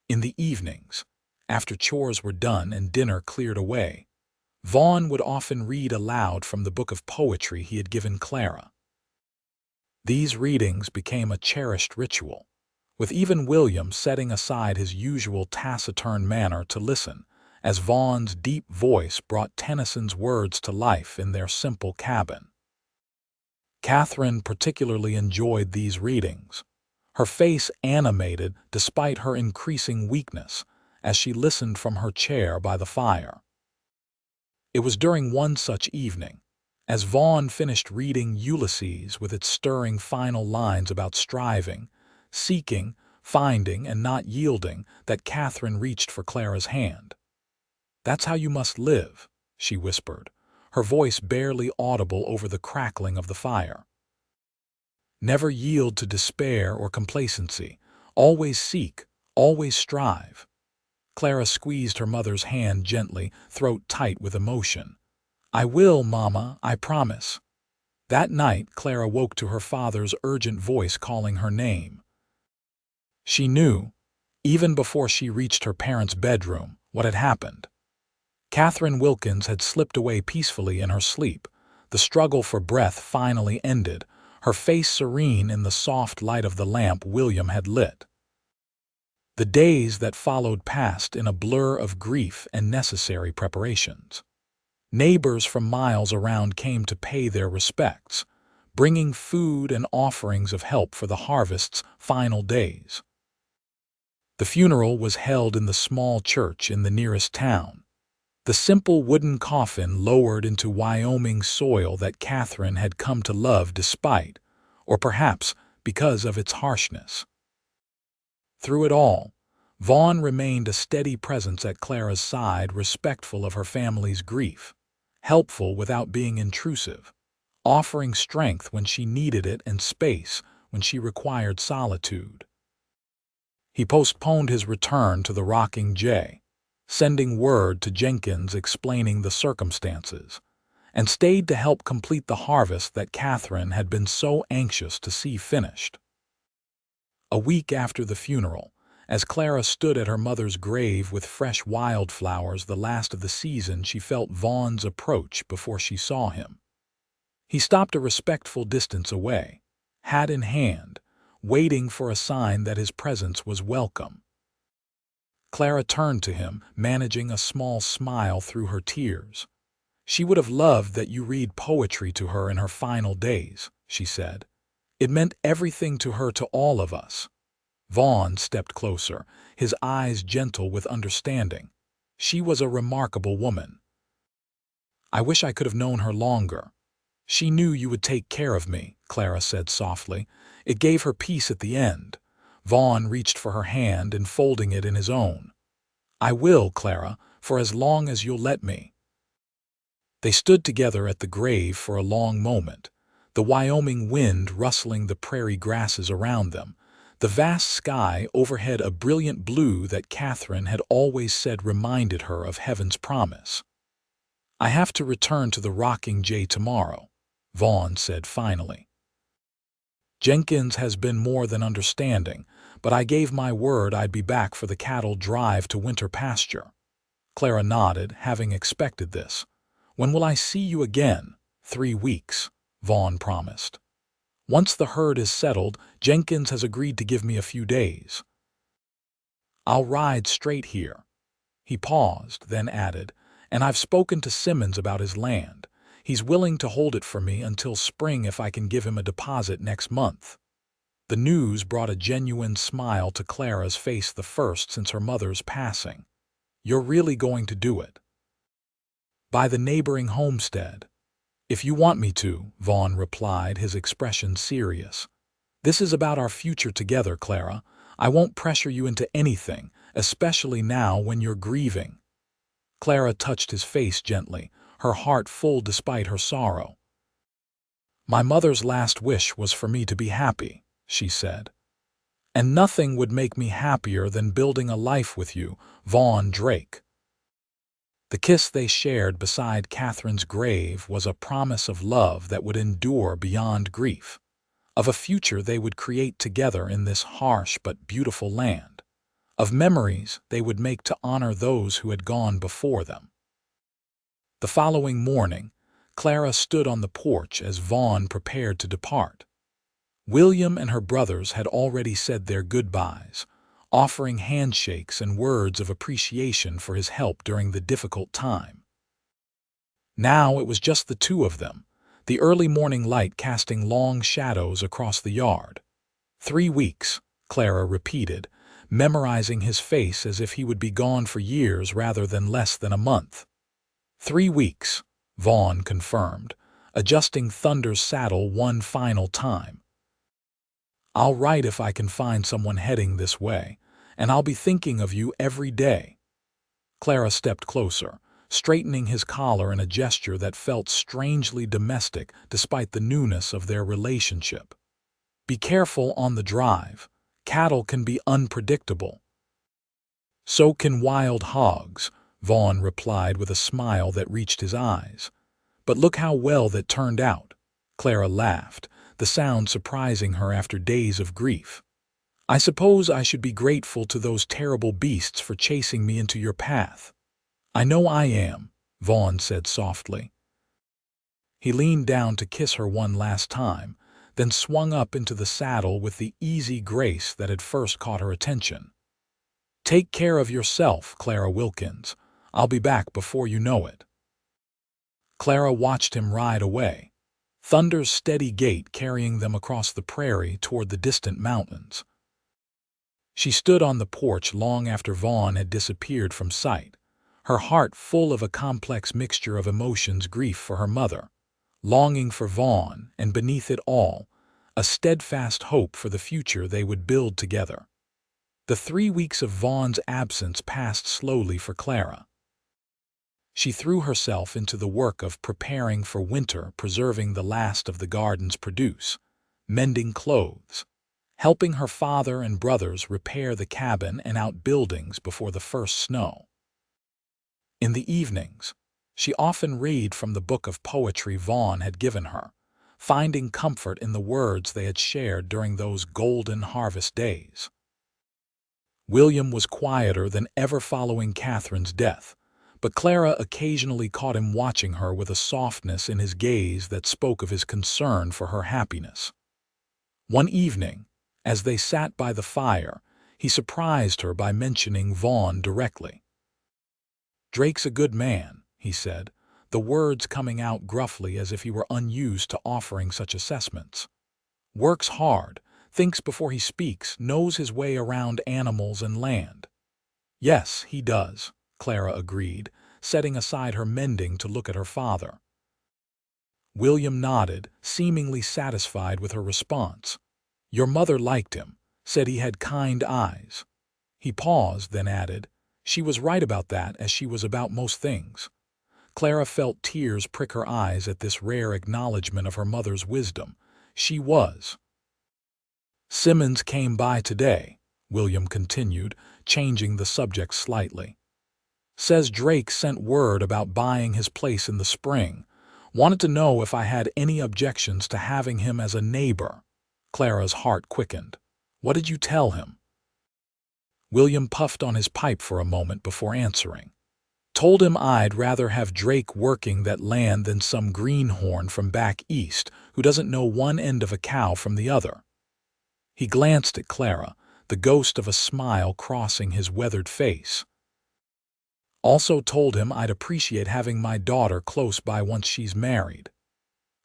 In the evenings, after chores were done and dinner cleared away, Vaughn would often read aloud from the book of poetry he had given Clara. These readings became a cherished ritual, with even William setting aside his usual taciturn manner to listen, as Vaughn's deep voice brought Tennyson's words to life in their simple cabin. Catherine particularly enjoyed these readings, her face animated despite her increasing weakness as she listened from her chair by the fire. It was during one such evening, as Vaughn finished reading Ulysses with its stirring final lines about striving, seeking, finding, and not yielding, that Catherine reached for Clara's hand. "That's how you must live," she whispered, her voice barely audible over the crackling of the fire. "Never yield to despair or complacency. Always seek, always strive." Clara squeezed her mother's hand gently, throat tight with emotion. "I will, Mama, I promise." That night, Clara woke to her father's urgent voice calling her name. She knew, even before she reached her parents' bedroom, what had happened. Catherine Wilkins had slipped away peacefully in her sleep. The struggle for breath finally ended, her face serene in the soft light of the lamp William had lit. The days that followed passed in a blur of grief and necessary preparations. Neighbors from miles around came to pay their respects, bringing food and offerings of help for the harvest's final days. The funeral was held in the small church in the nearest town, the simple wooden coffin lowered into Wyoming soil that Catherine had come to love despite, or perhaps because of its harshness. Through it all, Vaughn remained a steady presence at Clara's side, respectful of her family's grief, helpful without being intrusive, offering strength when she needed it and space when she required solitude. He postponed his return to the Rocking J, sending word to Jenkins explaining the circumstances, and stayed to help complete the harvest that Catherine had been so anxious to see finished. A week after the funeral, as Clara stood at her mother's grave with fresh wildflowers, the last of the season, she felt Vaughn's approach before she saw him. He stopped a respectful distance away, hat in hand, waiting for a sign that his presence was welcome. Clara turned to him, managing a small smile through her tears. "She would have loved that you read poetry to her in her final days," she said. "It meant everything to her, to all of us." Vaughn stepped closer, his eyes gentle with understanding. "She was a remarkable woman. I wish I could have known her longer." "She knew you would take care of me," Clara said softly. It gave her peace at the end. Vaughn reached for her hand, enfolding it in his own. "I will, Clara, for as long as you'll let me." They stood together at the grave for a long moment, the Wyoming wind rustling the prairie grasses around them, the vast sky overhead a brilliant blue that Catherine had always said reminded her of heaven's promise. "I have to return to the Rocking J tomorrow," Vaughn said finally. "Jenkins has been more than understanding, but I gave my word I'd be back for the cattle drive to winter pasture." Clara nodded, having expected this. "When will I see you again?" "3 weeks," Vaughn promised. "Once the herd is settled, Jenkins has agreed to give me a few days. I'll ride straight here." He paused, then added, "And I've spoken to Simmons about his land. He's willing to hold it for me until spring if I can give him a deposit next month." The news brought a genuine smile to Clara's face, the first since her mother's passing. "You're really going to do it?" "By the neighboring homestead." "If you want me to," Vaughn replied, his expression serious. This is about our future together, Clara. I won't pressure you into anything, especially now when you're grieving. Clara touched his face gently, her heart full despite her sorrow. My mother's last wish was for me to be happy, she said. And nothing would make me happier than building a life with you, Vaughn Drake. The kiss they shared beside Catherine's grave was a promise of love that would endure beyond grief, of a future they would create together in this harsh but beautiful land, of memories they would make to honor those who had gone before them. The following morning, Clara stood on the porch as Vaughn prepared to depart. William and her brothers had already said their goodbyes, offering handshakes and words of appreciation for his help during the difficult time. Now it was just the two of them, the early morning light casting long shadows across the yard. 3 weeks, Clara repeated, memorizing his face as if he would be gone for years rather than less than a month. 3 weeks, Vaughn confirmed, adjusting Thunder's saddle one final time. I'll write if I can find someone heading this way, and I'll be thinking of you every day. Clara stepped closer, straightening his collar in a gesture that felt strangely domestic despite the newness of their relationship. Be careful on the drive. Cattle can be unpredictable. So can wild hogs, Vaughn replied with a smile that reached his eyes. But look how well that turned out. Clara laughed, the sound surprising her after days of grief. I suppose I should be grateful to those terrible beasts for chasing me into your path. I know I am, Vaughn said softly. He leaned down to kiss her one last time, then swung up into the saddle with the easy grace that had first caught her attention. Take care of yourself, Clara Wilkins. I'll be back before you know it. Clara watched him ride away, Thunder's steady gait carrying them across the prairie toward the distant mountains. She stood on the porch long after Vaughn had disappeared from sight, her heart full of a complex mixture of emotions: grief for her mother, longing for Vaughn, and beneath it all, a steadfast hope for the future they would build together. The 3 weeks of Vaughn's absence passed slowly for Clara. She threw herself into the work of preparing for winter, preserving the last of the garden's produce, mending clothes, helping her father and brothers repair the cabin and outbuildings before the first snow. In the evenings, she often read from the book of poetry Vaughn had given her, finding comfort in the words they had shared during those golden harvest days. William was quieter than ever following Catherine's death, but Clara occasionally caught him watching her with a softness in his gaze that spoke of his concern for her happiness. One evening, as they sat by the fire, he surprised her by mentioning Vaughn directly. "Drake's a good man," he said, the words coming out gruffly as if he were unused to offering such assessments. "Works hard, thinks before he speaks, knows his way around animals and land." "Yes, he does," Clara agreed, setting aside her mending to look at her father. William nodded, seemingly satisfied with her response. "Your mother liked him, said he had kind eyes." He paused, then added, "She was right about that, as she was about most things." Clara felt tears prick her eyes at this rare acknowledgement of her mother's wisdom. She was. "Simmons came by today," William continued, changing the subject slightly. "Says Drake sent word about buying his place in the spring. Wanted to know if I had any objections to having him as a neighbor." Clara's heart quickened. "What did you tell him?" William puffed on his pipe for a moment before answering. "Told him I'd rather have Drake working that land than some greenhorn from back east who doesn't know one end of a cow from the other." He glanced at Clara, the ghost of a smile crossing his weathered face. "Also told him I'd appreciate having my daughter close by once she's married."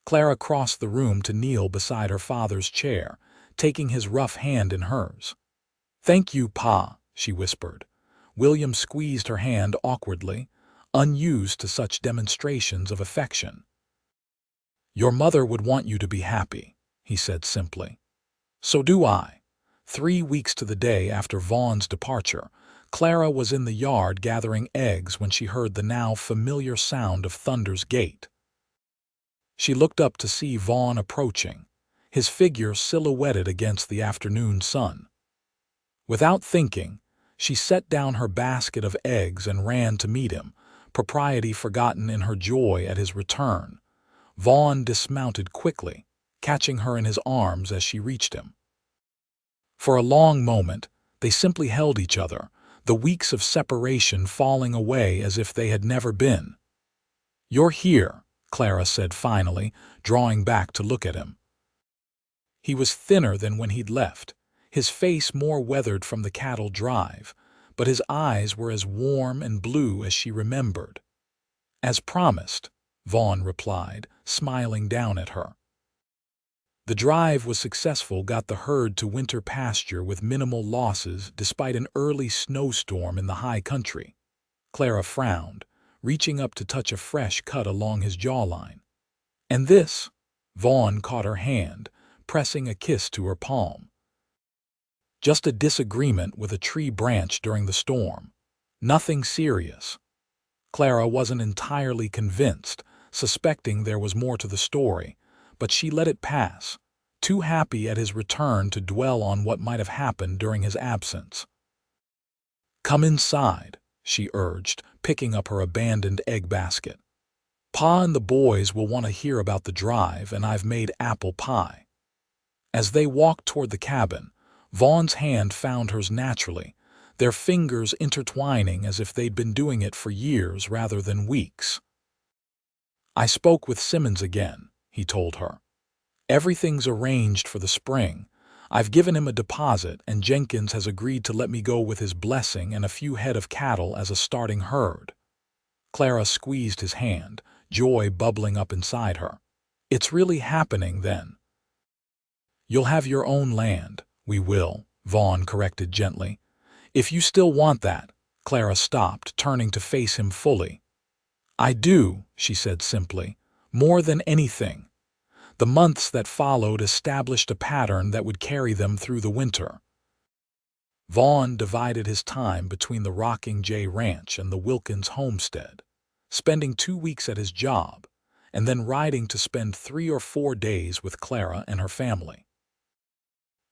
Clara crossed the room to kneel beside her father's chair, taking his rough hand in hers. "Thank you, Pa," she whispered. William squeezed her hand awkwardly, unused to such demonstrations of affection. "Your mother would want you to be happy," he said simply. So do I. 3 weeks to the day after Vaughn's departure, Clara was in the yard gathering eggs when she heard the now familiar sound of Thunder's gate. She looked up to see Vaughn approaching, his figure silhouetted against the afternoon sun. Without thinking, she set down her basket of eggs and ran to meet him, propriety forgotten in her joy at his return. Vaughn dismounted quickly, catching her in his arms as she reached him. For a long moment, they simply held each other, the weeks of separation falling away as if they had never been. "You're here," Clara said finally, drawing back to look at him. He was thinner than when he'd left, his face more weathered from the cattle drive, but his eyes were as warm and blue as she remembered. "As promised," Vaughn replied, smiling down at her. The drive was successful, got the herd to winter pasture with minimal losses despite an early snowstorm in the high country. Clara frowned, reaching up to touch a fresh cut along his jawline. "And this?" Vaughn caught her hand, pressing a kiss to her palm. "Just a disagreement with a tree branch during the storm. Nothing serious." Clara wasn't entirely convinced, suspecting there was more to the story, but she let it pass, too happy at his return to dwell on what might have happened during his absence. "Come inside," she urged, picking up her abandoned egg basket. "Pa and the boys will want to hear about the drive, and I've made apple pie." As they walked toward the cabin, Vaughn's hand found hers naturally, their fingers intertwining as if they'd been doing it for years rather than weeks. "I spoke with Simmons again," he told her. "Everything's arranged for the spring. I've given him a deposit, and Jenkins has agreed to let me go with his blessing and a few head of cattle as a starting herd." Clara squeezed his hand, joy bubbling up inside her. "It's really happening, then?" "You'll have your own land." "We will," Vaughn corrected gently. "If you still want that." Clara stopped, turning to face him fully. "I do," she said simply, "more than anything." The months that followed established a pattern that would carry them through the winter. Vaughn divided his time between the Rocking J Ranch and the Wilkins homestead, spending 2 weeks at his job, and then riding to spend 3 or 4 days with Clara and her family.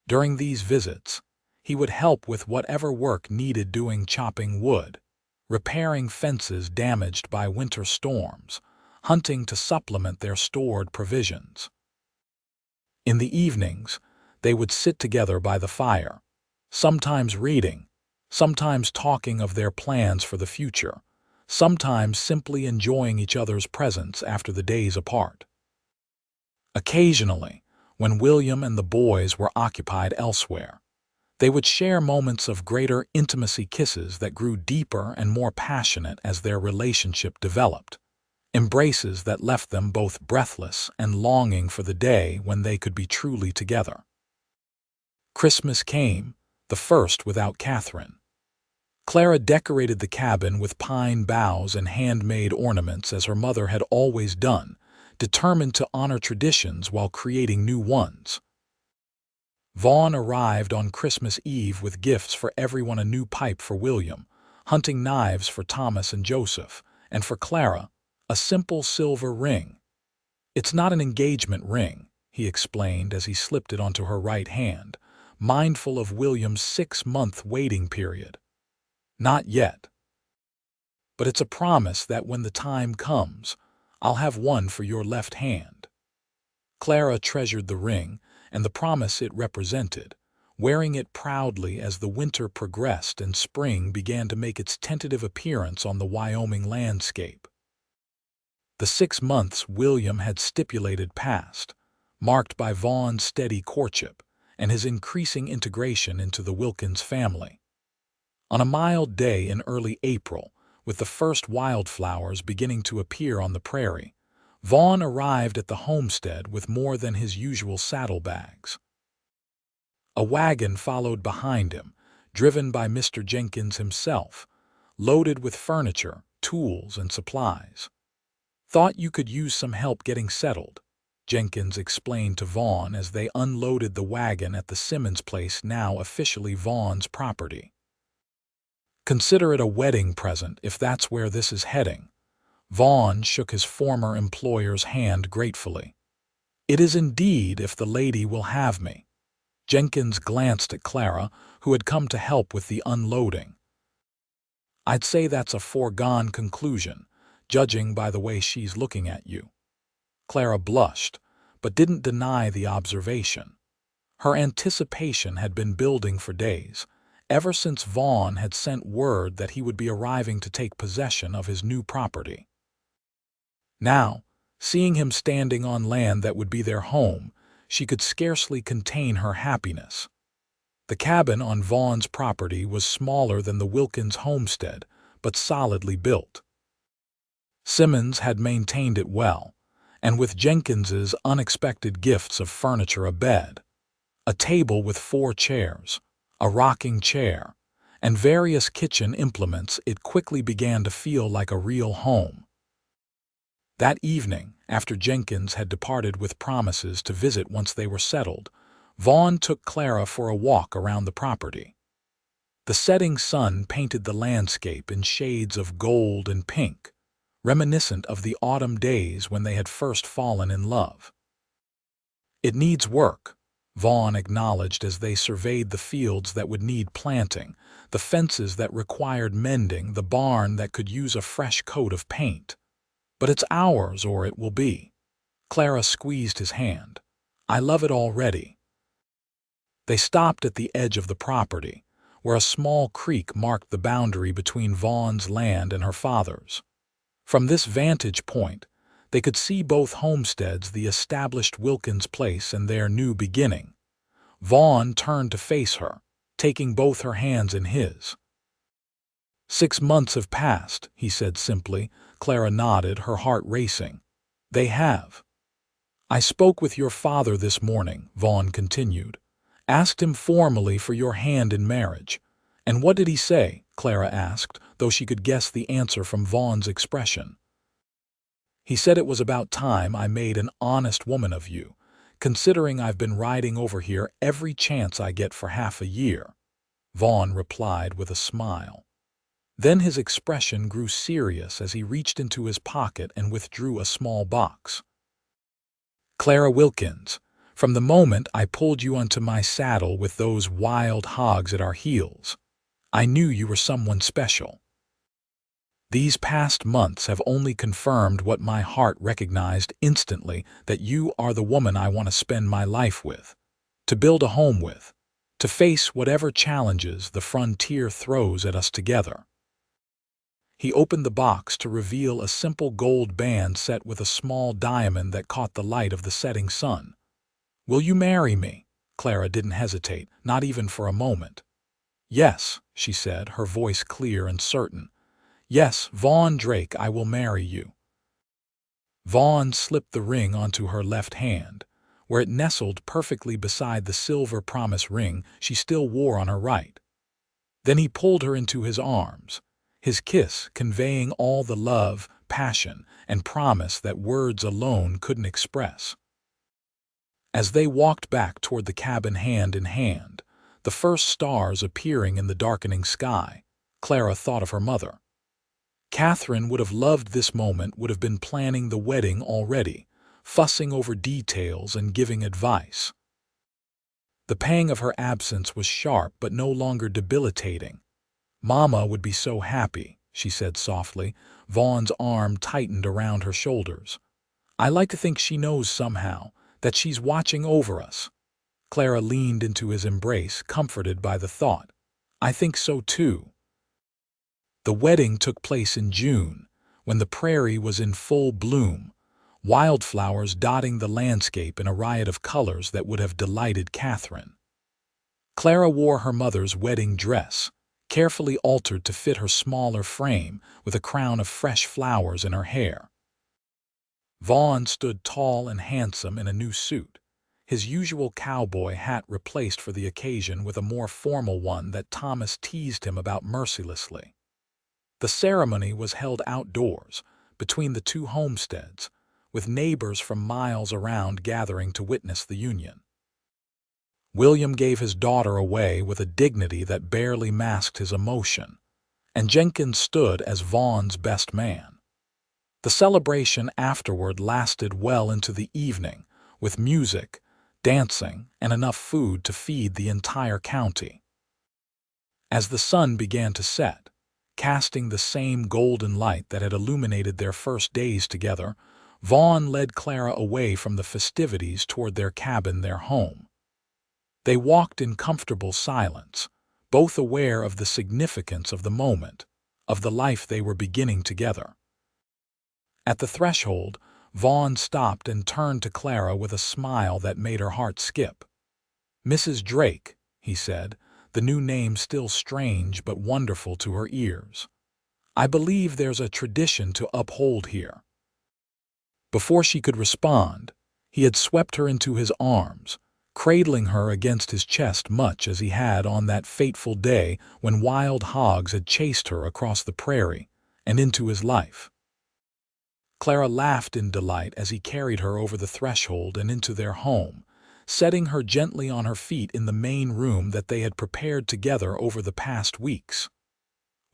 During these visits, he would help with whatever work needed doing, chopping wood, repairing fences damaged by winter storms, hunting to supplement their stored provisions. In the evenings, they would sit together by the fire, sometimes reading, sometimes talking of their plans for the future, sometimes simply enjoying each other's presence after the days apart. Occasionally, when William and the boys were occupied elsewhere, they would share moments of greater intimacy, kisses that grew deeper and more passionate as their relationship developed, embraces that left them both breathless and longing for the day when they could be truly together. Christmas came, the first without Catherine. Clara decorated the cabin with pine boughs and handmade ornaments as her mother had always done, determined to honor traditions while creating new ones. Vaughn arrived on Christmas Eve with gifts for everyone: a new pipe for William, hunting knives for Thomas and Joseph, and for Clara, a simple silver ring. "It's not an engagement ring," he explained as he slipped it onto her right hand, mindful of William's 6-month waiting period. "Not yet. But it's a promise that when the time comes, I'll have one for your left hand." Clara treasured the ring and the promise it represented, wearing it proudly as the winter progressed and spring began to make its tentative appearance on the Wyoming landscape. The 6 months William had stipulated passed, marked by Vaughn's steady courtship and his increasing integration into the Wilkins family. On a mild day in early April, with the first wildflowers beginning to appear on the prairie, Vaughn arrived at the homestead with more than his usual saddlebags. A wagon followed behind him, driven by Mr. Jenkins himself, loaded with furniture, tools, and supplies. "Thought you could use some help getting settled," Jenkins explained to Vaughn as they unloaded the wagon at the Simmons place, now officially Vaughn's property. "Consider it a wedding present if that's where this is heading." Vaughn shook his former employer's hand gratefully. "It is indeed, if the lady will have me." Jenkins glanced at Clara, who had come to help with the unloading. "I'd say that's a foregone conclusion, judging by the way she's looking at you." Clara blushed, but didn't deny the observation. Her anticipation had been building for days, ever since Vaughn had sent word that he would be arriving to take possession of his new property. Now, seeing him standing on land that would be their home, she could scarcely contain her happiness. The cabin on Vaughn's property was smaller than the Wilkins homestead, but solidly built. Simmons had maintained it well, and with Jenkins's unexpected gifts of furniture, a bed, a table with 4 chairs, a rocking chair, and various kitchen implements, it quickly began to feel like a real home. That evening, after Jenkins had departed with promises to visit once they were settled, Vaughn took Clara for a walk around the property. The setting sun painted the landscape in shades of gold and pink, reminiscent of the autumn days when they had first fallen in love. "It needs work," Vaughn acknowledged as they surveyed the fields that would need planting, the fences that required mending, the barn that could use a fresh coat of paint. "But it's ours, or it will be." Clara squeezed his hand. "I love it already." They stopped at the edge of the property, where a small creek marked the boundary between Vaughn's land and her father's. From this vantage point, they could see both homesteads, the established Wilkins place and their new beginning. Vaughn turned to face her, taking both her hands in his. "6 months have passed," he said simply. Clara nodded, her heart racing. "They have." "I spoke with your father this morning," Vaughn continued. "Asked him formally for your hand in marriage." "And what did he say?" Clara asked, though she could guess the answer from Vaughn's expression. "He said it was about time I made an honest woman of you, considering I've been riding over here every chance I get for half a year," Vaughn replied with a smile. Then his expression grew serious as he reached into his pocket and withdrew a small box. "Clara Wilkins, from the moment I pulled you onto my saddle with those wild hogs at our heels, I knew you were someone special. These past months have only confirmed what my heart recognized instantly, that you are the woman I want to spend my life with, to build a home with, to face whatever challenges the frontier throws at us together." He opened the box to reveal a simple gold band set with a small diamond that caught the light of the setting sun. "Will you marry me?" Clara didn't hesitate, not even for a moment. "Yes," she said, her voice clear and certain. "Yes, Vaughn Drake, I will marry you." Vaughn slipped the ring onto her left hand, where it nestled perfectly beside the silver promise ring she still wore on her right. Then he pulled her into his arms, his kiss conveying all the love, passion, and promise that words alone couldn't express. As they walked back toward the cabin hand in hand, the first stars appearing in the darkening sky, Clara thought of her mother. Catherine would have loved this moment, would have been planning the wedding already, fussing over details and giving advice. The pang of her absence was sharp but no longer debilitating. "Mama would be so happy," she said softly. Vaughn's arm tightened around her shoulders. "I like to think she knows somehow, that she's watching over us." Clara leaned into his embrace, comforted by the thought. "I think so too." The wedding took place in June, when the prairie was in full bloom, wildflowers dotting the landscape in a riot of colors that would have delighted Catherine. Clara wore her mother's wedding dress, carefully altered to fit her smaller frame, with a crown of fresh flowers in her hair. Vaughn stood tall and handsome in a new suit, his usual cowboy hat replaced for the occasion with a more formal one that Thomas teased him about mercilessly. The ceremony was held outdoors, between the two homesteads, with neighbors from miles around gathering to witness the union. William gave his daughter away with a dignity that barely masked his emotion, and Jenkins stood as Vaughn's best man. The celebration afterward lasted well into the evening, with music, dancing, and enough food to feed the entire county. As the sun began to set, casting the same golden light that had illuminated their first days together, Vaughn led Clara away from the festivities toward their cabin, their home. They walked in comfortable silence, both aware of the significance of the moment, of the life they were beginning together. At the threshold, Vaughn stopped and turned to Clara with a smile that made her heart skip. "Mrs. Drake," he said, the new name still strange but wonderful to her ears. "I believe there's a tradition to uphold here." Before she could respond, he had swept her into his arms, cradling her against his chest much as he had on that fateful day when wild hogs had chased her across the prairie and into his life. Clara laughed in delight as he carried her over the threshold and into their home, setting her gently on her feet in the main room that they had prepared together over the past weeks.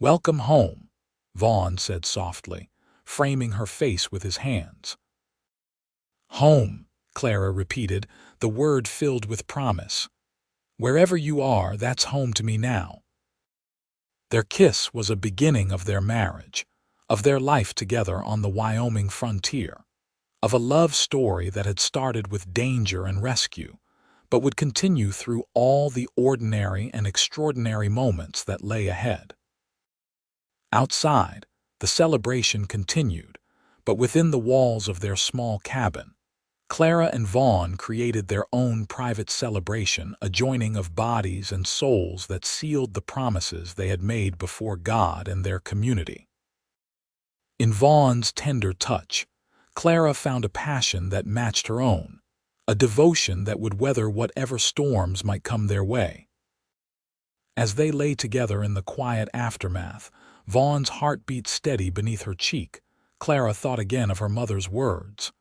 "Welcome home," Vaughn said softly, framing her face with his hands. "Home," Clara repeated, the word filled with promise. "Wherever you are, that's home to me now." Their kiss was a beginning of their marriage, of their life together on the Wyoming frontier, of a love story that had started with danger and rescue, but would continue through all the ordinary and extraordinary moments that lay ahead. Outside, the celebration continued, but within the walls of their small cabin, Clara and Vaughn created their own private celebration, a joining of bodies and souls that sealed the promises they had made before God and their community. In Vaughn's tender touch, Clara found a passion that matched her own, a devotion that would weather whatever storms might come their way. As they lay together in the quiet aftermath, Vaughn's heart beat steady beneath her cheek. Clara thought again of her mother's words.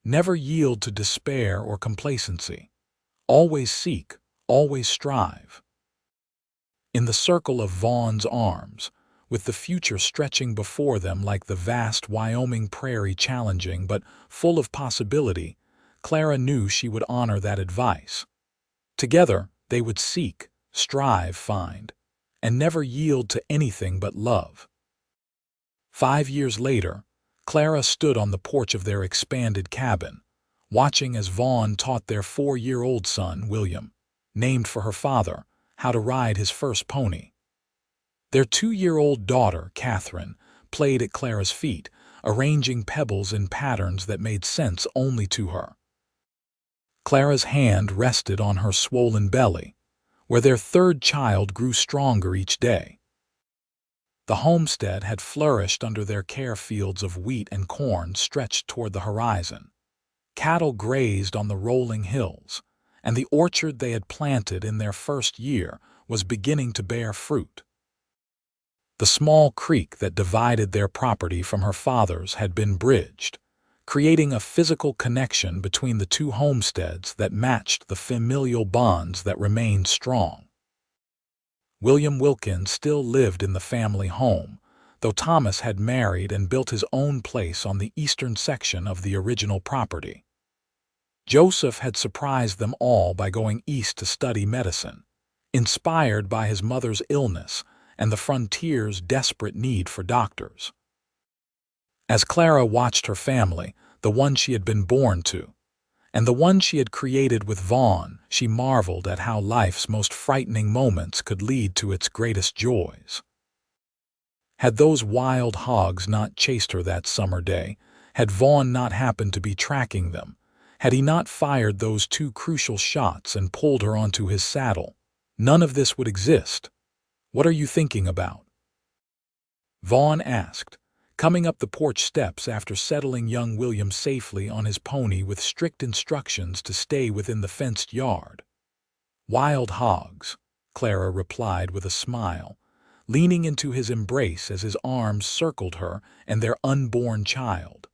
Never yield to despair or complacency. Always seek, always strive. In the circle of Vaughn's arms, with the future stretching before them like the vast Wyoming prairie, challenging but full of possibility, Clara knew she would honor that advice. Together, they would seek, strive, find, and never yield to anything but love. 5 years later, Clara stood on the porch of their expanded cabin, watching as Vaughn taught their 4-year-old son, William, named for her father, how to ride his first pony. Their 2-year-old daughter, Catherine, played at Clara's feet, arranging pebbles in patterns that made sense only to her. Clara's hand rested on her swollen belly, where their third child grew stronger each day. The homestead had flourished under their care. Fields of wheat and corn stretched toward the horizon. Cattle grazed on the rolling hills, and the orchard they had planted in their first year was beginning to bear fruit. The small creek that divided their property from her father's had been bridged, creating a physical connection between the two homesteads that matched the familial bonds that remained strong. William Wilkins still lived in the family home, though Thomas had married and built his own place on the eastern section of the original property. Joseph had surprised them all by going east to study medicine, inspired by his mother's illness and the frontier's desperate need for doctors. As Clara watched her family, the one she had been born to, and the one she had created with Vaughn, she marveled at how life's most frightening moments could lead to its greatest joys. Had those wild hogs not chased her that summer day, had Vaughn not happened to be tracking them, had he not fired those 2 crucial shots and pulled her onto his saddle, none of this would exist. "What are you thinking about?" Vaughn asked, coming up the porch steps after settling young William safely on his pony with strict instructions to stay within the fenced yard. "Wild hogs," Clara replied with a smile, leaning into his embrace as his arms circled her and their unborn child.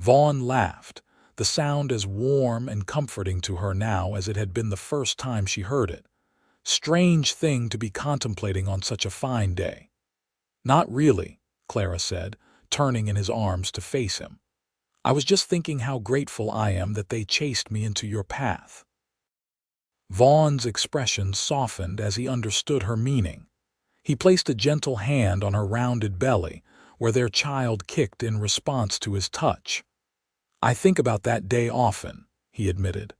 Vaughn laughed, the sound as warm and comforting to her now as it had been the first time she heard it. Strange thing to be contemplating on such a fine day. Not really, Clara said, turning in his arms to face him. I was just thinking how grateful I am that they chased me into your path. Vaughn's expression softened as he understood her meaning. He placed a gentle hand on her rounded belly, where their child kicked in response to his touch. I think about that day often, he admitted.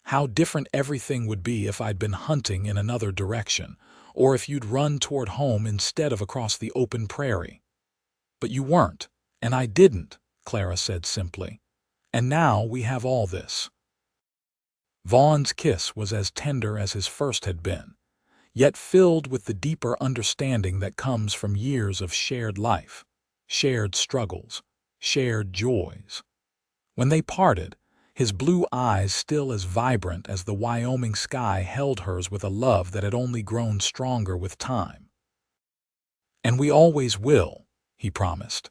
How different everything would be if I'd been hunting in another direction, or if you'd run toward home instead of across the open prairie. But you weren't, and I didn't, Clara said simply. And now we have all this. Vaughn's kiss was as tender as his first had been, yet filled with the deeper understanding that comes from years of shared life, shared struggles, shared joys. When they parted, his blue eyes still as vibrant as the Wyoming sky held hers with a love that had only grown stronger with time. And we always will, he promised.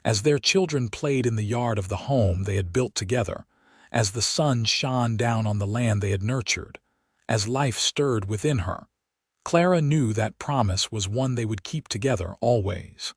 As their children played in the yard of the home they had built together, as the sun shone down on the land they had nurtured, as life stirred within her, Clara knew that promise was one they would keep together always.